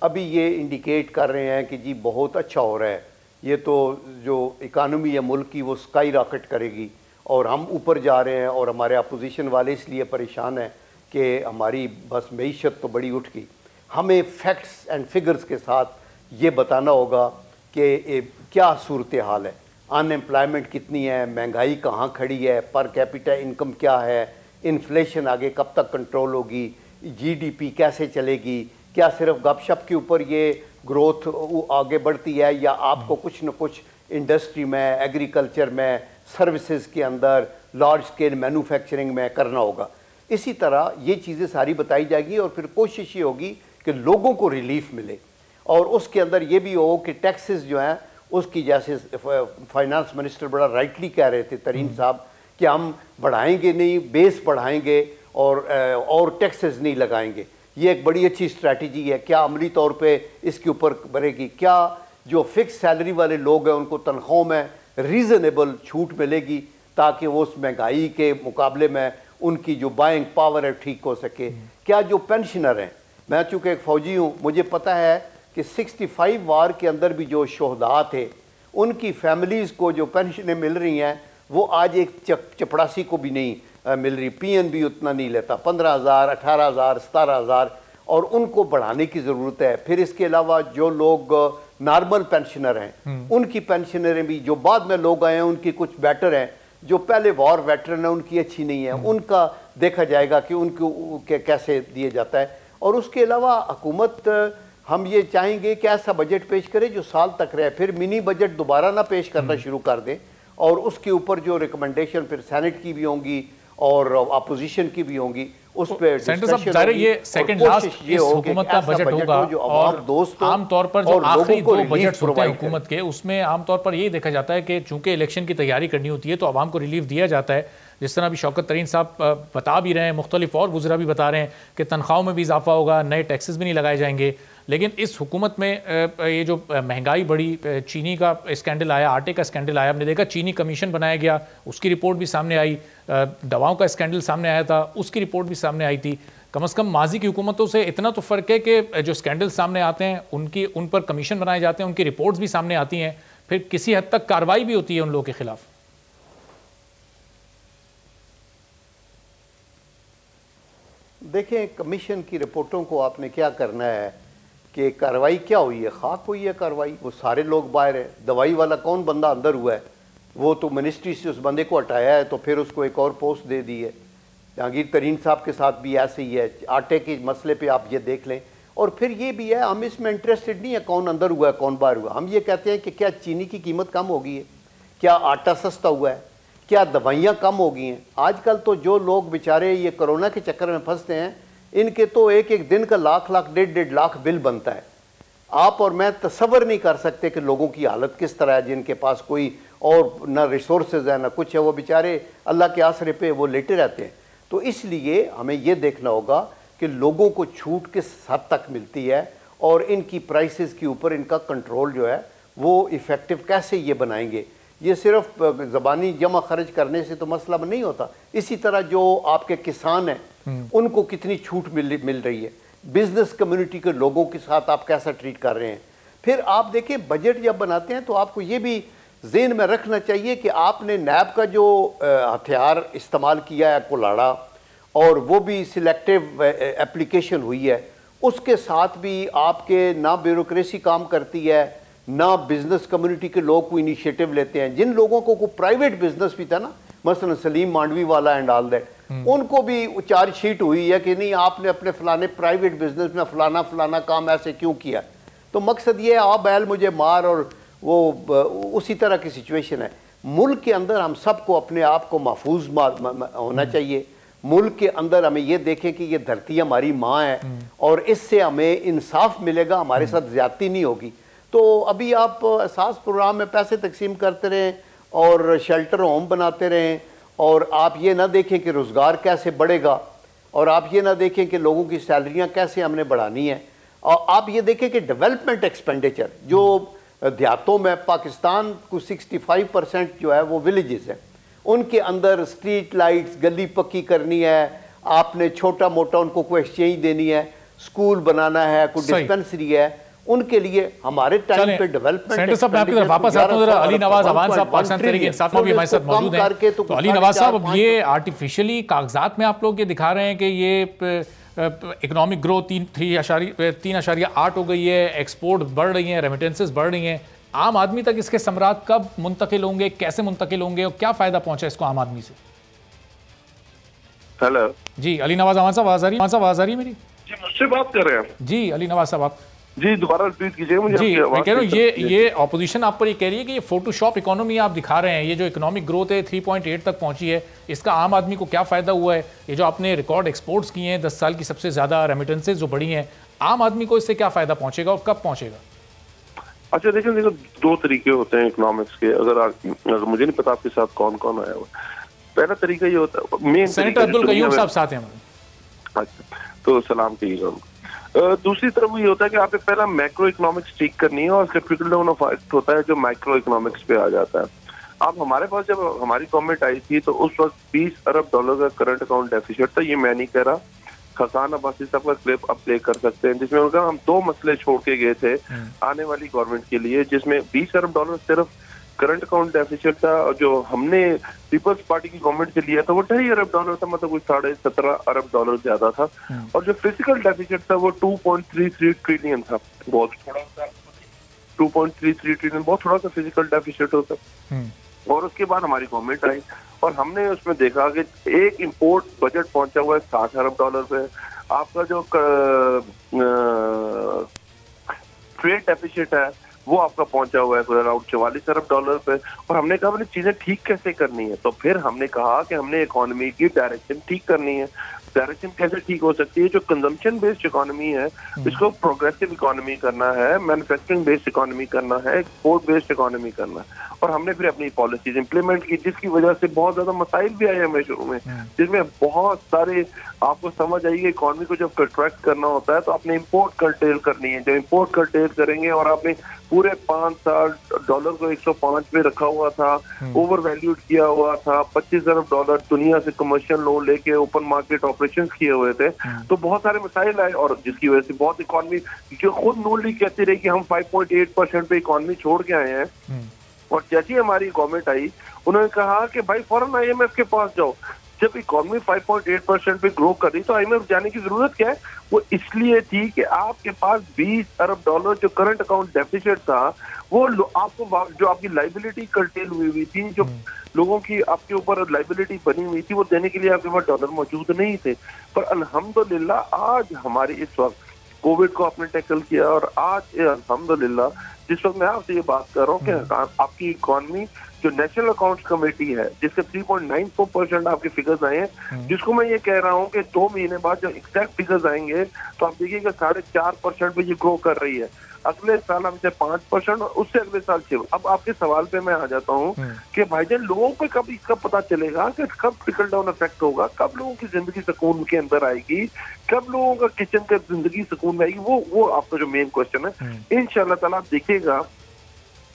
अभी ये इंडिकेट कर रहे हैं कि जी बहुत अच्छा हो रहा है, ये तो जो इकानमी है मुल्क की वो स्काई रॉकेट करेगी और हम ऊपर जा रहे हैं। और हमारे अपोजिशन वाले इसलिए परेशान हैं कि हमारी बस मईशत तो बड़ी उठ गई। हमें फैक्ट्स एंड फिगर्स के साथ ये बताना होगा कि क्या सूरत हाल है, अनएम्प्लॉयमेंट कितनी है, महंगाई कहाँ खड़ी है, पर कैपिटा इनकम क्या है, इन्फ्लेशन आगे कब तक कंट्रोल होगी, जीडीपी कैसे चलेगी, क्या सिर्फ गपशप के ऊपर ये ग्रोथ आगे बढ़ती है या आपको कुछ न कुछ इंडस्ट्री में, एग्रीकल्चर में, सर्विसेज के अंदर, लार्ज स्केल मैन्युफैक्चरिंग में करना होगा। इसी तरह ये चीज़ें सारी बताई जाएगी और फिर कोशिश ये होगी कि लोगों को रिलीफ मिले। और उसके अंदर ये भी हो कि टैक्सेस जो हैं उसकी, जैसे फाइनेंस मिनिस्टर बड़ा राइटली कह रहे थे तरीन साहब, कि हम बढ़ाएंगे नहीं, बेस बढ़ाएंगे और टैक्सेस नहीं लगाएंगे। ये एक बड़ी अच्छी स्ट्रैटेजी है। क्या अमली तौर पे इसके ऊपर बढ़ेगी? क्या जो फिक्स सैलरी वाले लोग हैं उनको तनख्वाहों में रीज़नेबल छूट मिलेगी ताकि वो उस महंगाई के मुकाबले में उनकी जो बाइंग पावर है ठीक हो सके? क्या जो पेंशनर हैं, मैं चूँकि एक फ़ौजी हूँ, मुझे पता है कि 65 वार के अंदर भी जो शोहदा थे उनकी फैमिलीज़ को जो पेंशनें मिल रही हैं वो आज एक चपड़ासी को भी नहीं मिल रही। पीएन भी उतना नहीं लेता, 15,000, 18,000, 17,000, और उनको बढ़ाने की ज़रूरत है। फिर इसके अलावा जो लोग नॉर्मल पेंशनर हैं उनकी पेंशनरें भी, जो बाद में लोग आए हैं उनकी कुछ बेटर हैं, जो पहले वॉर वेटरन है उनकी अच्छी नहीं है, उनका देखा जाएगा कि उनको कैसे दिया जाता है। और उसके अलावा हुकूमत, हम ये चाहेंगे कि ऐसा बजट पेश करे जो साल तक रहे, फिर मिनी बजट दोबारा ना पेश करना शुरू कर दें और उसके ऊपर जो रिकमेंडेशन फिर सेनेट की भी होंगी और अपोजिशन की भी होंगी उस पर सेंटर साहब, ज़ाहिर है ये सेकंड लास्ट इस हुकूमत का बजट होगा और आमतौर पर जो आखिरी दो बजट होते हैं हुकूमत के, उसमें आमतौर पर यही देखा जाता है कि चूंकि इलेक्शन की तैयारी करनी होती है तो आवाम को रिलीफ दिया जाता है। जिस तरह अभी शौकत तरीन साहब बता भी रहे हैं, मुख्तलिफ और वज़रा भी बता रहे हैं कि तनख्वाहों में भी इजाफा होगा, नए टैक्सेस भी नहीं लगाए जाएंगे। लेकिन इस हुकूमत में ये जो महंगाई बढ़ी, चीनी का स्कैंडल आया, आटे का स्कैंडल आया, हमने देखा चीनी कमीशन बनाया गया, उसकी रिपोर्ट भी सामने आई, दवाओं का स्कैंडल सामने आया था, उसकी रिपोर्ट भी सामने आई थी। कम से कम माजी की हुकूमतों से इतना तो फ़र्क है कि जो स्कैंडल सामने आते हैं उन पर कमीशन बनाए जाते हैं, उनकी रिपोर्ट्स भी सामने आती हैं, फिर किसी हद तक कार्रवाई भी होती है उन लोगों के खिलाफ। देखें, कमीशन की रिपोर्टों को आपने क्या करना है कि कार्रवाई क्या हुई है, खाक हुई है कार्रवाई, वो सारे लोग बाहर है। दवाई वाला कौन बंदा अंदर हुआ है, वो तो मिनिस्ट्री से उस बंदे को हटाया है तो फिर उसको एक और पोस्ट दे दी है। जहांगीर तरीन साहब के साथ भी ऐसे ही है। आटे के मसले पे आप ये देख लें। और फिर ये भी है, हम इसमें इंटरेस्टेड नहीं है कौन अंदर हुआ है कौन बाहर हुआ। हम ये कहते हैं कि क्या चीनी की कीमत कम हो गई है, क्या आटा सस्ता हुआ है, क्या दवाइयाँ कम हो गई हैं। आजकल तो जो लोग बेचारे ये कोरोना के चक्कर में फंसते हैं, इनके तो एक एक दिन का लाख लाख 1.5 लाख बिल बनता है। आप और मैं तसव्वुर नहीं कर सकते कि लोगों की हालत किस तरह है, जिनके पास कोई और ना रिसोर्सेज है ना कुछ है, वो बेचारे अल्लाह के आसरे पे वो लेटे रहते हैं। तो इसलिए हमें ये देखना होगा कि लोगों को छूट किस हद तक मिलती है और इनकी प्राइसेस के ऊपर इनका कंट्रोल जो है वो इफ़ेक्टिव कैसे ये बनाएंगे। ये सिर्फ ज़बानी जमा खर्च करने से तो मसला नहीं होता। इसी तरह जो आपके किसान हैं उनको कितनी छूट मिल रही है, बिजनेस कम्युनिटी के लोगों के साथ आप कैसा ट्रीट कर रहे हैं। फिर आप देखिए, बजट जब बनाते हैं तो आपको ये भी ज़हन में रखना चाहिए कि आपने नैब का जो हथियार इस्तेमाल किया है, कुल्हाड़ा, और वो भी सिलेक्टिव एप्लीकेशन हुई है, उसके साथ भी आपके ना ब्यूरोक्रेसी काम करती है, ना बिजनेस कम्युनिटी के लोग कोई इनिशिएटिव लेते हैं। जिन लोगों को कोई प्राइवेट बिजनेस भी था ना, मसलन सलीम मांडवी वाला एंड ऑल दैट, उनको भी चार्जशीट हुई है कि नहीं आपने अपने फलाने प्राइवेट बिजनेस में फलाना फलाना काम ऐसे क्यों किया। तो मकसद ये आ बैल मुझे मार, और वो उसी तरह की सिचुएशन है। मुल्क के अंदर हम सबको अपने आप को महफूज होना चाहिए। मुल्क के अंदर हमें ये देखें कि ये धरती हमारी माँ है और इससे हमें इंसाफ मिलेगा, हमारे साथ ज्यादती नहीं होगी। तो अभी आप एहसास प्रोग्राम में पैसे तकसीम करते रहें और शेल्टर होम बनाते रहें, और आप ये ना देखें कि रोज़गार कैसे बढ़ेगा, और आप ये ना देखें कि लोगों की सैलरियाँ कैसे हमने बढ़ानी है, और आप ये देखें कि डेवलपमेंट एक्सपेंडिचर जो देहातों में पाकिस्तान को 65% जो है वो विलेजेस हैं, उनके अंदर स्ट्रीट लाइट्स, गली पक्की करनी है, आपने छोटा मोटा उनको कोई एक्सचेंज देनी है, स्कूल बनाना है, कोई डिस्पेंसरी है, उनके लिए हमारे टाइम पे डेवलपमेंट। सेंटर साहब मैं आपकी तरफ वापस आता हूं, जरा अली नवाज अवान साहब पाकिस्तान तहरीक इंसाफ में भी हमारे साथ मौजूद हैं। तो अली नवाज साहब, अब ये आर्टिफिशियली कागजात में आप लोग ये दिखा रहे हैं कि ये इकोनॉमिक ग्रोथ 3.8 हो गई है, एक्सपोर्ट बढ़ रही हैं, रेमिटेंसेस बढ़ रही हैं, आम आदमी तक इसके समरात कब मुंतकिल होंगे, कैसे मुंतकिल होंगे और क्या फायदा पहुंचा इसको आम आदमी से? हेलो जी, अली नवाज अवान साहब आवाज आ रही है मेरी? जी, मुझसे बात कर रहे हैं? जी अली नवाज साहब आप जी दोबारा रिपीट कीजिए मुझे। जी मैं कह रहा हूँ ये ऑपोजिशन आप पर ये कह रही है कि ये फोटोशॉप इकोनॉमी आप दिखा रहे हैं, ये जो इकोनॉमिक ग्रोथ है 3.8 तक पहुंची है, इसका आम आदमी को क्या फायदा हुआ है? ये जो आपने रिकॉर्ड एक्सपोर्ट्स किए हैं, 10 साल की सबसे ज्यादा रेमिटेंसेज जो बढ़ी हैं, आम आदमी को इससे क्या फायदा पहुंचेगा और कब पहुंचेगा? अच्छा देखो दो तरीके होते हैं इकोनॉमिक्स के। अगर मुझे नहीं पता आपके साथ कौन कौन आया हुआ। पहला तरीका ये होता है, मेन सेनेटर अब्दुल कयूम साहब साथ हैं हमारे। अच्छा, तो सलाम कहिएगा उनको। दूसरी तरफ ये होता है कि आपने पहला मैक्रो इकोनॉमिक्स ठीक करनी है और उसका ट्रिकल डाउन इफेक्ट होता है जो माइक्रो इकोनॉमिक्स पे आ जाता है। अब हमारे पास जब हमारी गवर्नमेंट आई थी तो उस वक्त $20 अरब का करंट अकाउंट डेफिसिट था। ये मैं नहीं कह रहा, खसान अब्बासी साहब का क्लिप आप प्ले कर सकते हैं, जिसमें उनका हम 2 मसले छोड़ के गए थे आने वाली गवर्नमेंट के लिए, जिसमें $20 अरब सिर्फ करंट अकाउंट डेफिसिट था, और जो हमने पीपल्स पार्टी की गवर्नमेंट से लिया था वो $2.5 अरब था, मतलब कुछ $17.5 अरब ज्यादा था। और जो फिजिकल डेफिसिट था वो 2.33 ट्रिलियन था, बहुत थोड़ा सा। 2.33 ट्रिलियन बहुत थोड़ा सा फिजिकल डेफिसिट होता। और उसके बाद हमारी गवर्नमेंट आई और हमने उसमें देखा कि एक इंपोर्ट बजट पहुंचा हुआ है $60 अरब पे। आपका जो ट्रेड डेफिसिट है वो आपका पहुंचा हुआ है अराउंड $44 अरब पे। और हमने कहा चीजें ठीक कैसे करनी है, तो फिर हमने कहा कि हमने इकोनॉमी की डायरेक्शन ठीक करनी है। डायरेक्शन कैसे ठीक हो सकती है? जो कंजम्पशन बेस्ड इकोनॉमी है इसको प्रोग्रेसिव इकोनॉमी करना है, मैन्युफैक्चरिंग बेस्ड इकोनॉमी करना है, एक्सपोर्ट बेस्ड इकोनॉमी करना है। और हमने फिर अपनी पॉलिसीज इंप्लीमेंट की, जिसकी वजह से बहुत ज्यादा मसाइल भी आए हमें शुरू में, जिसमें बहुत सारे आपको समझ आइए इकोनॉमी को जब कंट्रैक्ट करना होता है तो आपने इंपोर्ट कर्टेल करनी है। जब इंपोर्ट कर्टेल करेंगे और आपने पूरे 5 साल डॉलर को 105 पे रखा हुआ था, ओवर वैल्यूड किया हुआ था, $25 अरब दुनिया से कमर्शियल लोन लेके ओपन मार्केट ऑपरेशंस किए हुए थे, तो बहुत सारे मसाइल आए। और जिसकी वजह से बहुत इकोनॉमी जो खुद नूनली कहती रही कि हम 5.8% पे इकोनॉमी छोड़ के आए हैं। और जैसी हमारी गवर्नमेंट आई उन्होंने कहा कि भाई फौरन IMF के पास जाओ। जब इकोनॉमी 5.8% पे ग्रो कर रही तो IMF जाने की जरूरत क्या है? वो इसलिए थी कि आपके पास $20 अरब जो करंट अकाउंट डेफिसिट था वो आपको जो आपकी लाइबिलिटी कर्टेल हुई थी, जो लोगों की आपके ऊपर लाइबिलिटी बनी हुई थी, वो देने के लिए आपके पास डॉलर मौजूद नहीं थे। पर अल्हम्दुलिल्लाह आज हमारी इस वक्त कोविड को आपने टैकल किया और आज अल्हम्दुलिल्लाह जिस वक्त मैं आपसे ये बात कर रहा हूँ कि आपकी इकोनॉमी जो नेशनल अकाउंट्स कमेटी है जिसके 3.94% आपके फिगर्स आए हैं, जिसको मैं ये कह रहा हूँ कि 2 महीने बाद जो एग्जैक्ट फिगर्स आएंगे तो आप देखिएगा 4.5% पे ये ग्रो कर रही है। अगले साल हमसे 5% और उससे अगले साल 6%। अब आपके सवाल पे मैं आ जाता हूँ कि भाईजान लोगों पे कब इसका पता चलेगा कि कब ट्रिकल डाउन इफेक्ट होगा, कब लोगों की जिंदगी सुकून के अंदर आएगी, कब लोगों का किचन का जिंदगी सुकून में आएगी, वो आपका जो मेन क्वेश्चन है। इंशाल्लाह ताला आप देखिएगा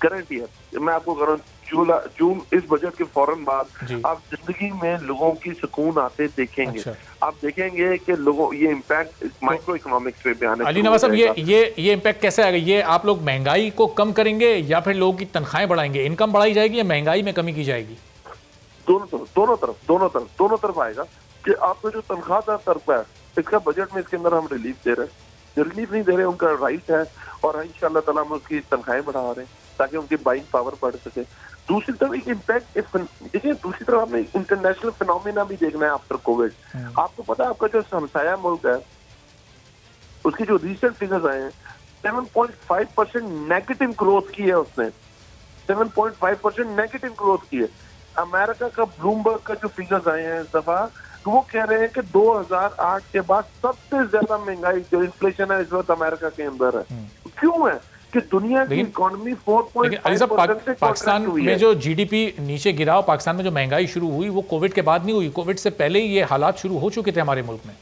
करंट ईयर मैं आपको करूँ जून इस बजट के फौरन बाद आप जिंदगी में लोगों की सुकून आते देखेंगे। अच्छा। आप देखेंगे कि लोगों ये इम्पैक्ट माइक्रो इकोनॉमिक्स पे भी आने। अली नवाज साहब ये इम्पैक्ट कैसे आएगा? ये आप लोग महंगाई को कम करेंगे या फिर लोगों की तनख्वाहें बढ़ाएंगे? इनकम बढ़ाई जाएगी या महंगाई में कमी की जाएगी? दोनों तरफ आएगा कि आपका जो तनख्वाहदार तबका है इसका बजट में इसके अंदर हम रिलीफ दे रहे हैं, जो रिलीफ नहीं दे रहे उनका राइट है और इंशाल्लाह ताला हम उसकी तनख्वाहें बढ़ा रहे हैं ताकि उनकी बाइंग पावर बढ़ सके। दूसरी तरफ एक इम्पैक्ट देखिए, दूसरी तरफ आपने इंटरनेशनल फिनोमिना भी देखना है आफ्टर कोविड। आपको पता है आपका जो हमसाया मुल्क है उसकी जो रिसेंट फिगर्स आए हैं 7.5% नेगेटिव ग्रोथ की है उसने, 7.5% नेगेटिव ग्रोथ की है। अमेरिका का ब्लूमबर्ग का जो फिगर्स आए हैं इस दफा, तो वो कह रहे हैं कि 2008 के बाद सबसे ज्यादा महंगाई जो इन्फ्लेशन है इस वक्त अमेरिका के अंदर है। क्यों है कि दुनिया की इकोनॉमी 4.5% से पाकिस्तान में जो जीडीपी नीचे गिरा, पाकिस्तान में जो महंगाई शुरू हुई वो कोविड के बाद नहीं हुई, कोविड से पहले ही ये हालात शुरू हो चुके थे हमारे मुल्क में।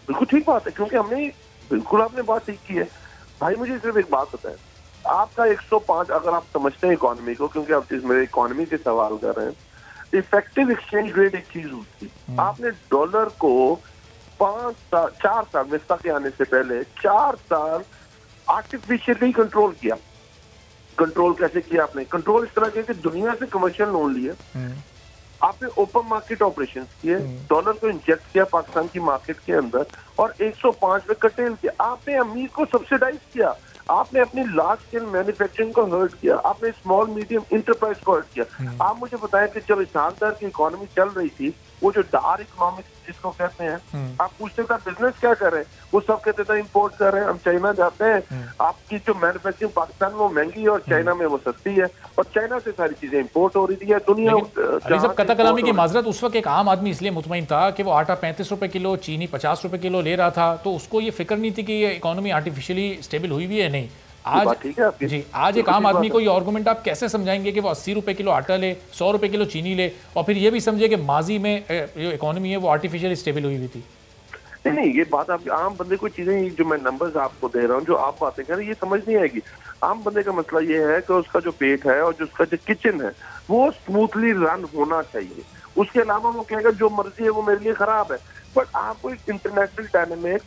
बिल्कुल ठीक बात है, क्योंकि हमने बिल्कुल आपने बात ठीक की है। भाई मुझे सिर्फ एक बात बताएं, आपका 105 अगर आप समझते हैं इकोनॉमी को, क्योंकि आप मेरे इकोनॉमी के सवाल कर रहे हैं, इफेक्टिव एक्सचेंज रेट एक चीज होती है। आपने डॉलर को 4 साल मिफ्ता के आने से पहले 4 साल आर्टिफिशियली कंट्रोल किया। कंट्रोल कैसे किया आपने? कंट्रोल इस तरह किया कि दुनिया से कमर्शियल लोन लिए, आपने ओपन मार्केट ऑपरेशंस किए, डॉलर को इंजेक्ट किया पाकिस्तान की मार्केट के अंदर और 105 पे कटेल किया। आपने अमीर को सब्सिडाइज किया, आपने अपनी लार्ज स्केल मैन्युफैक्चरिंग को हर्ट किया, आपने स्मॉल मीडियम इंटरप्राइज को हर्ट किया। आप मुझे बताएं कि जब ईसानदार की इकोनॉमी चल रही थी, वो जो डार इकोनॉमिक्स जिसको कहते हैं, आप पूछते थे बिजनेस क्या कर रहे हैं, वो सब कहते थे इंपोर्ट कर रहे हैं, हम चाइना जाते हैं, आपकी जो मैन्युफैक्चरिंग पाकिस्तान में वो महंगी है और चाइना में वो सस्ती है, और चाइना से सारी चीजें इंपोर्ट हो रही थी। दुनिया सब कथा कलामी की माजरत, उस वक्त एक आम आदमी इसलिए मुतमईन था कि वो आटा 35 रुपए किलो, चीनी 50 रुपए किलो ले रहा था, तो उसको ये फिक्र नहीं थी कि ये इकोनॉमी आर्टिफिशियली स्टेबल हुई भी है नहीं। आज जी, आज एक आम आदमी को ये आर्गुमेंट आप कैसे समझाएंगे कि वो 80 रुपए किलो आटा ले, 100 रुपए किलो चीनी ले, और फिर ये भी समझे कि माजी में जो इकोनॉमी है वो आर्टिफिशियली स्टेबल हुई हुई थी? नहीं, ये बात आप आम बंदे को चीजें जो मैं नंबर्स आपको दे रहा हूँ, जो आप बातें कर रहे हैं, ये समझ नहीं आएगी। आम बंदे का मसला ये है कि उसका जो पेट है और जो उसका जो किचन है वो स्मूथली रन होना चाहिए। उसके अलावा वो कहेगा जो मर्जी है वो मेरे लिए खराब है। बट आपको एक इंटरनेशनल डायनामिक्स,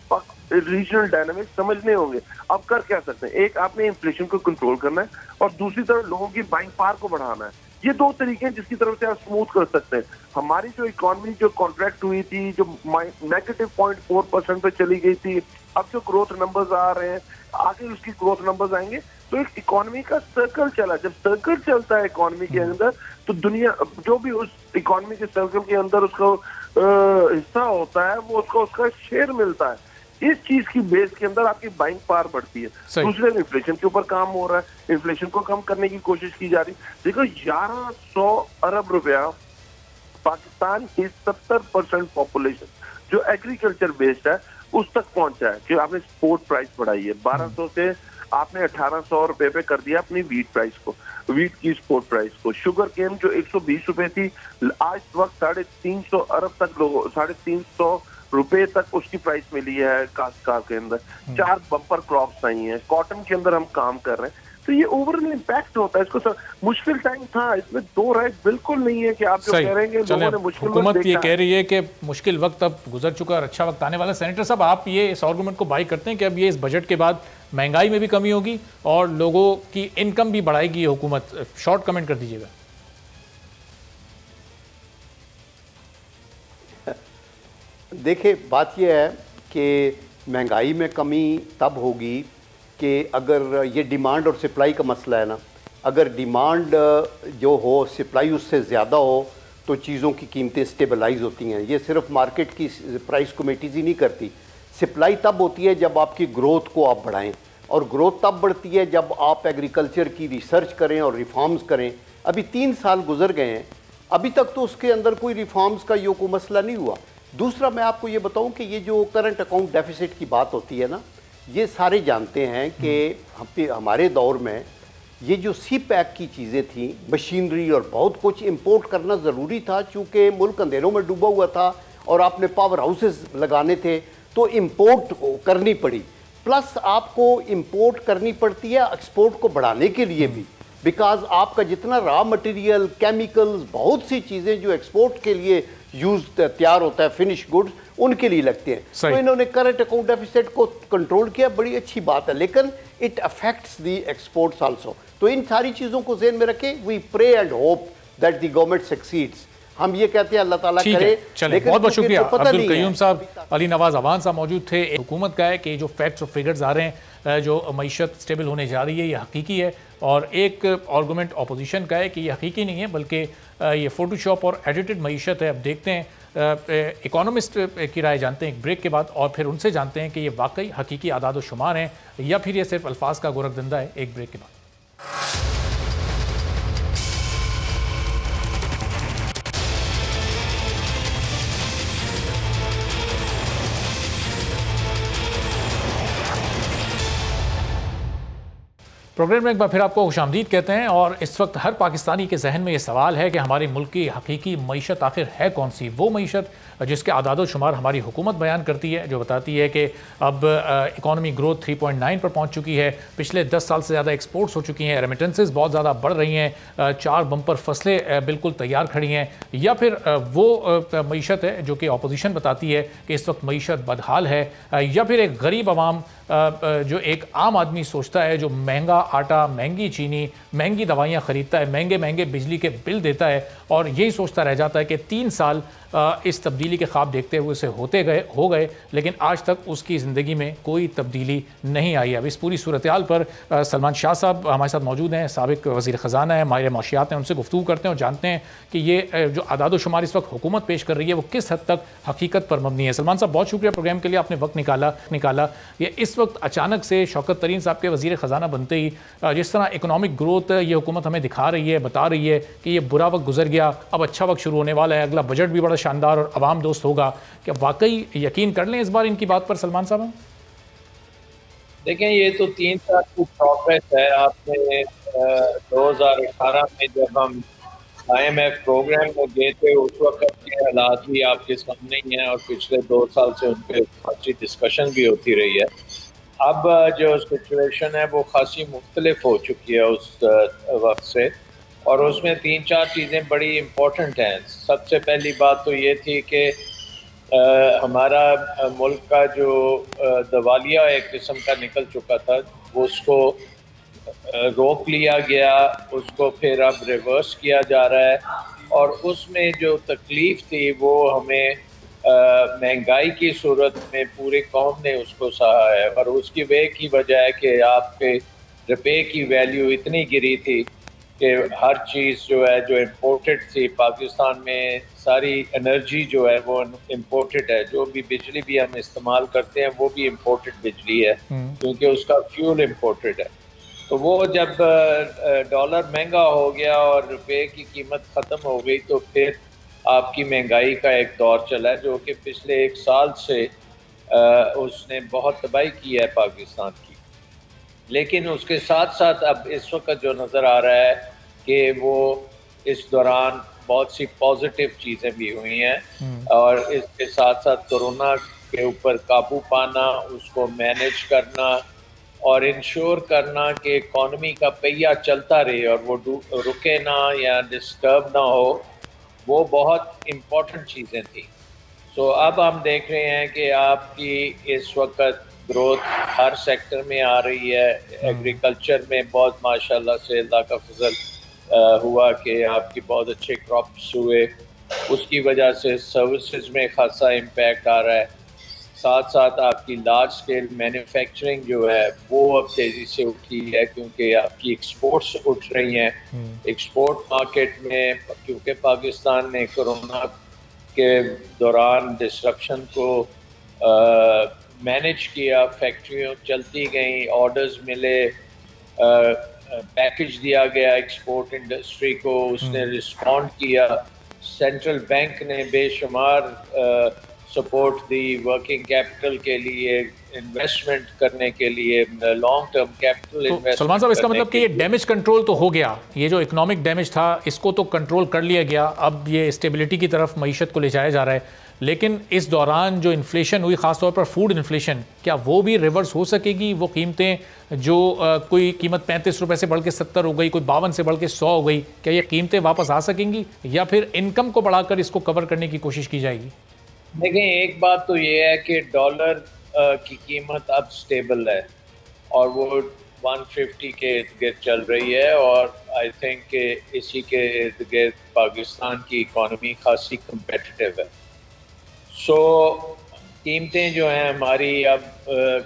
रीजनल डायनामिक्स समझने होंगे। अब कर क्या सकते हैं? एक, आपने इन्फ्लेशन को कंट्रोल करना है और दूसरी तरफ लोगों की बाइंग पावर को बढ़ाना है। ये दो तरीके हैं जिसकी तरफ से आप स्मूथ कर सकते हैं। हमारी जो इकोनॉमी जो कॉन्ट्रैक्ट हुई थी, जो नेगेटिव 0.4% पे चली गई थी, अब जो ग्रोथ नंबर्स आ रहे हैं, आगे उसकी ग्रोथ नंबर्स आएंगे, तो एक इकोनॉमी का सर्कल चला। जब सर्कल चलता है इकोनॉमी के अंदर, तो दुनिया जो भी उस इकोनॉमी के सर्कल के अंदर उसका हिस्सा होता है, वो उसका शेयर मिलता है। इस चीज की बेस के अंदर आपकी बाइंग पावर बढ़ती है। दूसरे इन्फ्लेशन के ऊपर काम हो रहा है, इन्फ्लेशन को कम करने की कोशिश की जा रही है। देखो 1100 अरब रुपया पाकिस्तान की 70% पॉपुलेशन जो एग्रीकल्चर बेस्ड है उस तक पहुंचा है कि आपने स्पोर्ट प्राइस बढ़ाई है। 1200 से आपने 1800 रुपए पे कर दिया अपनी वीट प्राइस को, वीट की स्पोर्ट प्राइस को। शुगर केन जो 120 रुपए थी, आज वक्त 350 अरब तक लोगों 350 रुपए तक उसकी प्राइस मिली है काश्तकार के अंदर। 4 बम्पर क्रॉप्स आई हैं, कॉटन के अंदर हम काम कर रहे हैं। तो ये ओवरऑल इम्पैक्ट होता है। इसको मुश्किल टाइम था, इसमें दो राय बिल्कुल नहीं है कि आप जो कह रहे हैं लोगों ने मुश्किल हुकूमत ये कह रही है कि मुश्किल वक्त अब गुजर चुका और अच्छा वक्त आने वाला। सेनेटर साहब, आप ये इस आर्गुमेंट को बाई करते हैं कि अब ये इस बजट के बाद महंगाई में भी कमी होगी और लोगों की इनकम भी बढ़ाएगी ये हुकूमत? शॉर्ट कमेंट कर दीजिएगा। देखिए, बात यह है कि महंगाई में कमी तब होगी कि अगर ये डिमांड और सप्लाई का मसला है ना, अगर डिमांड जो हो सप्लाई उससे ज़्यादा हो तो चीज़ों की कीमतें स्टेबलाइज होती हैं। ये सिर्फ मार्केट की प्राइस कमेटीज ही नहीं करती। सप्लाई तब होती है जब आपकी ग्रोथ को आप बढ़ाएं, और ग्रोथ तब बढ़ती है जब आप एग्रीकल्चर की रिसर्च करें और रिफॉर्म्स करें। अभी 3 साल गुजर गए हैं, अभी तक तो उसके अंदर कोई रिफॉर्म्स का ये कोई मसला नहीं हुआ। दूसरा, मैं आपको ये बताऊं कि ये जो करंट अकाउंट डेफिसिट की बात होती है ना, ये सारे जानते हैं कि हमारे दौर में ये जो सी पैक की चीज़ें थी, मशीनरी और बहुत कुछ इंपोर्ट करना ज़रूरी था, चूँकि मुल्क अंधेरों में डूबा हुआ था और आपने पावर हाउसेस लगाने थे तो इंपोर्ट करनी पड़ी। प्लस आपको इंपोर्ट करनी पड़ती है एक्सपोर्ट को बढ़ाने के लिए भी, बिकॉज आपका जितना रॉ मटेरियल, केमिकल्स, बहुत सी चीज़ें जो एक्सपोर्ट के लिए यूज तैयार होता है, फिनिश गुड्स, उनके लिए लगते हैं। तो इन्होंने करंट अकाउंट डेफिसिट को कंट्रोल किया, बड़ी अच्छी बात है, लेकिन it affects the exports also. तो इन सारी चीज़ों को ज़हन में रखें, we pray and hope that the government succeeds. हम ये कहते हैं अल्लाह ताला करे। चले, बहुत बहुत शुक्रिया अब्दुल कयूम साहब। अली नवाज अवान साहब मौजूद थे। हुकूमत का है कि जो फैक्ट्स और फिगर्स आ रहे हैं, जो मईशत स्टेबल होने जा रही है, ये हकीकी है, और एक आर्गूमेंट अपोजिशन का है कि ये हकीकी नहीं है बल्कि ये फोटोशॉप और एडिटेड मईशत है। अब देखते हैं, इकोनॉमिस्ट की राय जानते हैं एक ब्रेक के बाद, और फिर उनसे जानते हैं कि ये वाकई हकीकी आदाद व शुमार हैं या फिर ये सिर्फ अल्फाज का गोरखधंधा है। एक ब्रेक के बाद। प्रोग्राम में एक बार फिर आपको खुशामदीद कहते हैं, और इस वक्त हर पाकिस्तानी के जहन में ये सवाल है कि हमारे मुल्क की हकीकी मईशत आखिर है कौन सी। वो मईशत जिसके आदाद शुमार हमारी हुकूमत बयान करती है, जो बताती है कि अब इकॉनमी ग्रोथ 3.9 पर पहुंच चुकी है, पिछले 10 साल से ज़्यादा एक्सपोर्ट्स हो चुकी हैं, रेमिटेंसेस बहुत ज़्यादा बढ़ रही हैं, 4 बम्पर फसलें बिल्कुल तैयार खड़ी हैं, या फिर वो मईशत है जो कि अपोजिशन बताती है कि इस वक्त मईशत बदहाल है, या फिर एक गरीब आवाम जो एक आम आदमी सोचता है, जो महंगा आटा, महंगी चीनी, महंगी दवाइयाँ ख़रीदता है, महंगे महंगे बिजली के बिल देता है, और यही सोचता रह जाता है कि 3 साल इस तब्दीली के ख्वाब देखते हुए उसे हो गए, लेकिन आज तक उसकी ज़िंदगी में कोई तब्दीली नहीं आई। अब इस पूरी सूरत हाल पर सलमान शाह साहब हमारे साथ मौजूद हैं, साबिक वज़ीर ख़जाना है, माहिर माशियात हैं, उनसे गुफ्तगू करते हैं और जानते हैं कि ये जो आदाद शुमार इस वक्त हुकूमत पेश कर रही है वो किस हद तक हकीकत पर मबनी है। सलमान साहब, बहुत शुक्रिया प्रोग्राम के लिए, आपने वक्त निकाला। ये इस वक्त अचानक से शौकत तरीन साहब के वज़ीर ख़जाना बनते ही जिस तरह इकनॉमिक ग्रोथ ये हुकूमत हमें दिखा रही है, बता रही है कि ये बुरा वक्त गुजर गया, अब अच्छा वक्त शुरू होने वाला है, अगला बजट भी बड़ा शानदार और अवाम दोस्त होगा, क्या वाकई यकीन कर लें इस बार इनकी बात पर? सलमान साहब, देखें, ये तो 3 साल की प्रोग्रेस है। आपने 2018 में जब हम IMF प्रोग्राम में गए थे, उस वक्त के हालात भी आपके सामने ही हैं, और पिछले 2 साल से उन पर अच्छी डिस्कशन भी होती रही है। अब जो सिचुएशन है वो खासी मुख्तलिफ हो चुकी है उस वक्त से, और उसमें 3-4 चीज़ें बड़ी इम्पोर्टेंट हैं। सबसे पहली बात तो ये थी कि हमारा मुल्क का जो दवालिया एक किस्म का निकल चुका था, उसको रोक लिया गया, उसको फिर अब रिवर्स किया जा रहा है, और उसमें जो तकलीफ़ थी वो हमें महंगाई की सूरत में पूरी कौम ने उसको सहा है, और उसकी वजह है कि आपके रुपये की वैल्यू इतनी गिरी थी कि हर चीज़ जो है जो इम्पोर्टेड थी, पाकिस्तान में सारी एनर्जी जो है वो इम्पोर्टेड है, जो भी बिजली भी हम इस्तेमाल करते हैं वो भी इम्पोर्टेड बिजली है, क्योंकि उसका फ्यूल इम्पोर्टेड है। तो वो जब डॉलर महंगा हो गया और रुपये की कीमत ख़त्म हो गई, तो फिर आपकी महंगाई का एक दौर चला है जो कि पिछले 1 साल से उसने बहुत तबाही की है पाकिस्तान की। लेकिन उसके साथ साथ अब इस वक्त जो नज़र आ रहा है कि वो इस दौरान बहुत सी पॉजिटिव चीज़ें भी हुई हैं, और इसके साथ साथ कोरोना के ऊपर काबू पाना, उसको मैनेज करना और इंश्योर करना कि इकॉनमी का पहिया चलता रहे और वो रुके ना या डिस्टर्ब ना हो, वो बहुत इम्पोर्टेंट चीज़ें थी। तो अब हम देख रहे हैं कि आपकी इस वक्त ग्रोथ हर सेक्टर में आ रही है। एग्रीकल्चर में बहुत माशाल्लाह से अल्लाह का फजल हुआ कि आपकी बहुत अच्छे क्रॉप्स हुए, उसकी वजह से सर्विसेज में खासा इम्पैक्ट आ रहा है। साथ साथ आपकी लार्ज स्केल मैन्युफैक्चरिंग जो है वो अब तेज़ी से उठी है, क्योंकि आपकी एक्सपोर्ट्स उठ रही हैं। एक्सपोर्ट मार्केट में क्योंकि पाकिस्तान ने कोरोना के दौरान डिस्ट्रप्शन को मैनेज किया, फैक्ट्रियों चलती गई, ऑर्डर्स मिले, पैकेज दिया गया एक्सपोर्ट इंडस्ट्री को, उसने रिस्पॉन्ड किया। सेंट्रल बैंक ने बेशुमार सपोर्ट दी वर्किंग कैपिटल के लिए, इन्वेस्टमेंट करने के लिए, long term capital investment. Salman साहब, इसका मतलब कि ये डैमेज कंट्रोल तो हो गया, ये जो इकोनॉमिक डैमेज था इसको तो कंट्रोल कर लिया गया, अब ये स्टेबिलिटी की तरफ मईशत को ले जाया जा रहा है। लेकिन इस दौरान जो इन्फ्लेशन हुई, ख़ासतौर पर फूड इन्फ्लेशन, क्या वो भी रिवर्स हो सकेगी? वो कीमतें जो कोई कीमत 35 रुपये से बढ़ के 70 हो गई, कोई 52 से बढ़ के 100 हो गई, क्या ये कीमतें वापस आ सकेंगी, या फिर इनकम को बढ़ाकर इसको कवर करने की कोशिश की जाएगी? देखें, एक बात तो ये है कि डॉलर की कीमत अब स्टेबल है, और वो 150 के इर्द गिर्द चल रही है और आई थिंक कि इसी के इर्द गिर्द पाकिस्तान की इकॉनमी खासी कम्पिटिटिव है। सो कीमतें जो हैं हमारी अब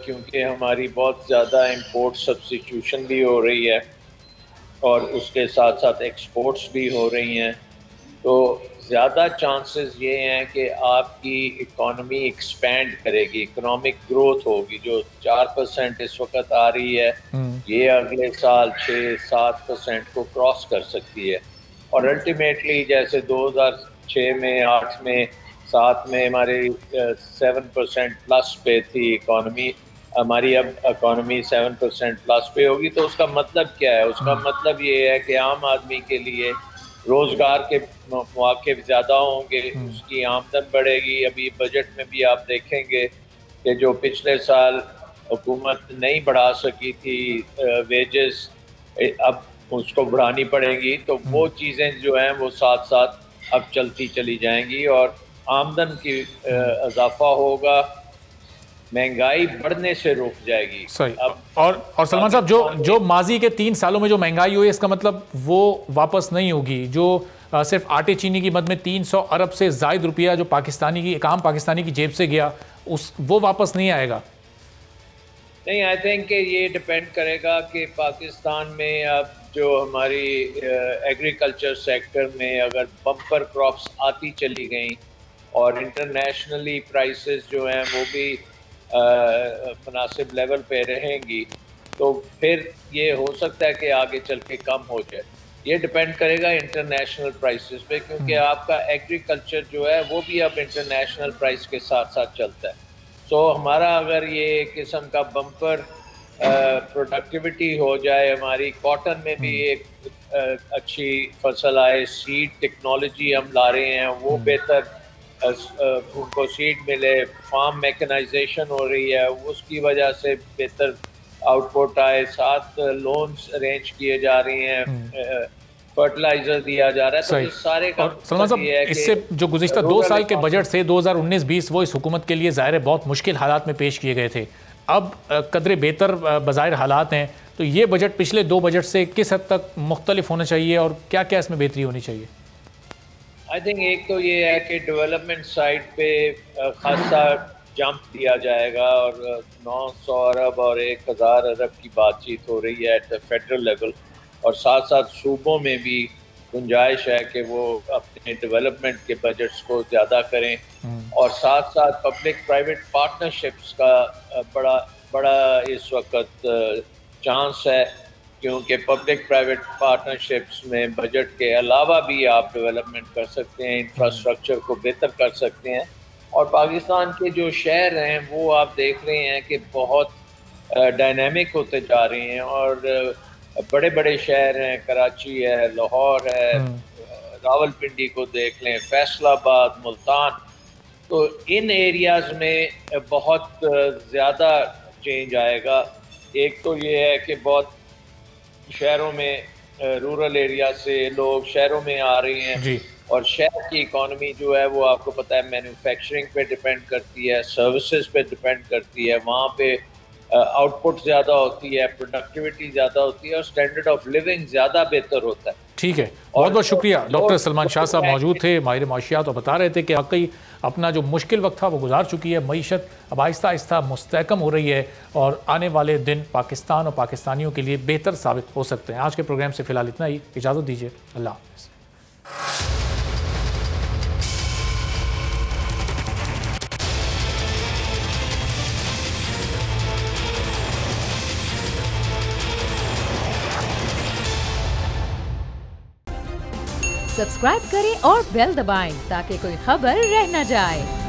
क्योंकि हमारी बहुत ज़्यादा इंपोर्ट सब्स्टिट्यूशन भी हो रही है और उसके साथ साथ एक्सपोर्ट्स भी हो रही हैं, तो ज़्यादा चांसेस ये हैं कि आपकी इकॉनमी एक्सपैंड करेगी, इकोनॉमिक ग्रोथ होगी। जो 4% इस वक्त आ रही है ये अगले साल 6-7% को क्रॉस कर सकती है और अल्टीमेटली जैसे 2006 में, 8 में, 7 में हमारे 7% प्लस पे थी इकॉनमी, हमारी अब इकॉनमी 7% प्लस पे होगी। तो उसका मतलब क्या है? उसका मतलब ये है कि आम आदमी के लिए रोज़गार के मौके ज़्यादा होंगे, उसकी आमदन बढ़ेगी। अभी बजट में भी आप देखेंगे कि जो पिछले साल हुकूमत नहीं बढ़ा सकी थी वेजेस, अब उसको बढ़ानी पड़ेंगी। तो वो चीज़ें जो हैं वो साथ साथ अब चलती चली जाएंगी और आमदन की इजाफा होगा, महंगाई बढ़ने से रुक जाएगी। सही। और सलमान साहब, जो माजी के 3 सालों में जो महंगाई हुई, इसका मतलब वो वापस नहीं होगी। जो सिर्फ आटे चीनी की मद में 300 अरब से ज़ायद रुपया जो एक आम पाकिस्तानी की जेब से गया, वो वापस नहीं आएगा। नहीं, आई थिंक कि ये डिपेंड करेगा कि पाकिस्तान में अब जो हमारी एग्रीकल्चर सेक्टर में अगर बम्पर क्रॉप्स आती चली गई और इंटरनेशनली प्राइसेस जो हैं वो भी मुनासिब लेवल पे रहेंगी, तो फिर ये हो सकता है कि आगे चल के कम हो जाए। ये डिपेंड करेगा इंटरनेशनल प्राइसेस पे, क्योंकि आपका एग्रीकल्चर जो है वो भी अब इंटरनेशनल प्राइस के साथ साथ चलता है। तो हमारा अगर ये किस्म का बम्पर प्रोडक्टिविटी हो जाए, हमारी कॉटन में भी एक अच्छी फसल आए, सीड टेक्नोलॉजी हम ला रहे हैं वो बेहतर उनको सीड मिले, फार्म मैकेनाइजेशन हो रही है, उसकी वजह से बेहतर आउटपुट आए, साथ लोन्स अरेंज किए जा रही हैं, फर्टिलाइजर दिया जा रहा है। तो इस सारे का सलमान साहब, इससे जो गुज़िश्ता 2 साल के बजट से 2019-20 वो इस हुकूमत के लिए ज़ाहिर है बहुत मुश्किल हालात में पेश किए गए थे। अब कदरे बेहतर बज़ाहिर हालात हैं, तो ये बजट पिछले 2 बजट से किस हद तक मुख्तलिफ होना चाहिए और क्या क्या इसमें बेहतरी होनी चाहिए? आई थिंक एक तो ये है कि डेवलपमेंट साइड पे खासा जंप दिया जाएगा और 900 अरब और 1000 अरब की बातचीत हो रही है एट द फेडरल लेवल, और साथ साथ सूबों में भी गुंजाइश है कि वो अपने डेवलपमेंट के बजट्स को ज़्यादा करें और साथ साथ पब्लिक प्राइवेट पार्टनरशिप्स का बड़ा इस वक्त चांस है, क्योंकि पब्लिक प्राइवेट पार्टनरशिप्स में बजट के अलावा भी आप डेवलपमेंट कर सकते हैं, इंफ्रास्ट्रक्चर को बेहतर कर सकते हैं। और पाकिस्तान के जो शहर हैं वो आप देख रहे हैं कि बहुत डायनामिक होते जा रहे हैं और बड़े बड़े शहर हैं, कराची है, लाहौर है, रावलपिंडी को देख लें, फैसलाबाद, मुल्तान। तो इन एरियाज़ में बहुत ज़्यादा चेंज आएगा। एक तो ये है कि बहुत शहरों में रूरल एरिया से लोग शहरों में आ रहे हैं जी। और शहर की इकॉनमी जो है वो आपको पता है मैन्युफैक्चरिंग पे डिपेंड करती है, सर्विसेज पे डिपेंड करती है, वहाँ पे आउटपुट ज़्यादा होती है, प्रोडक्टिविटी ज़्यादा होती है और स्टैंडर्ड ऑफ लिविंग ज़्यादा बेहतर होता है। ठीक है, बहुत बहुत शुक्रिया। डॉक्टर सलमान शाह साहब मौजूद थे, माहिर माशियात, और बता रहे थे कि वाकई अपना जो मुश्किल वक्त था वो गुजार चुकी है, मईशत अब आहिस्ता आहिस्ता मुस्तहकम हो रही है और आने वाले दिन पाकिस्तान और पाकिस्तानियों के लिए बेहतर साबित हो सकते हैं। आज के प्रोग्राम से फ़िलहाल इतना ही, इजाज़त दीजिए, अल्लाह हाफ़िज़। सब्सक्राइब करें और बेल दबाएं ताकि कोई खबर रह न जाए।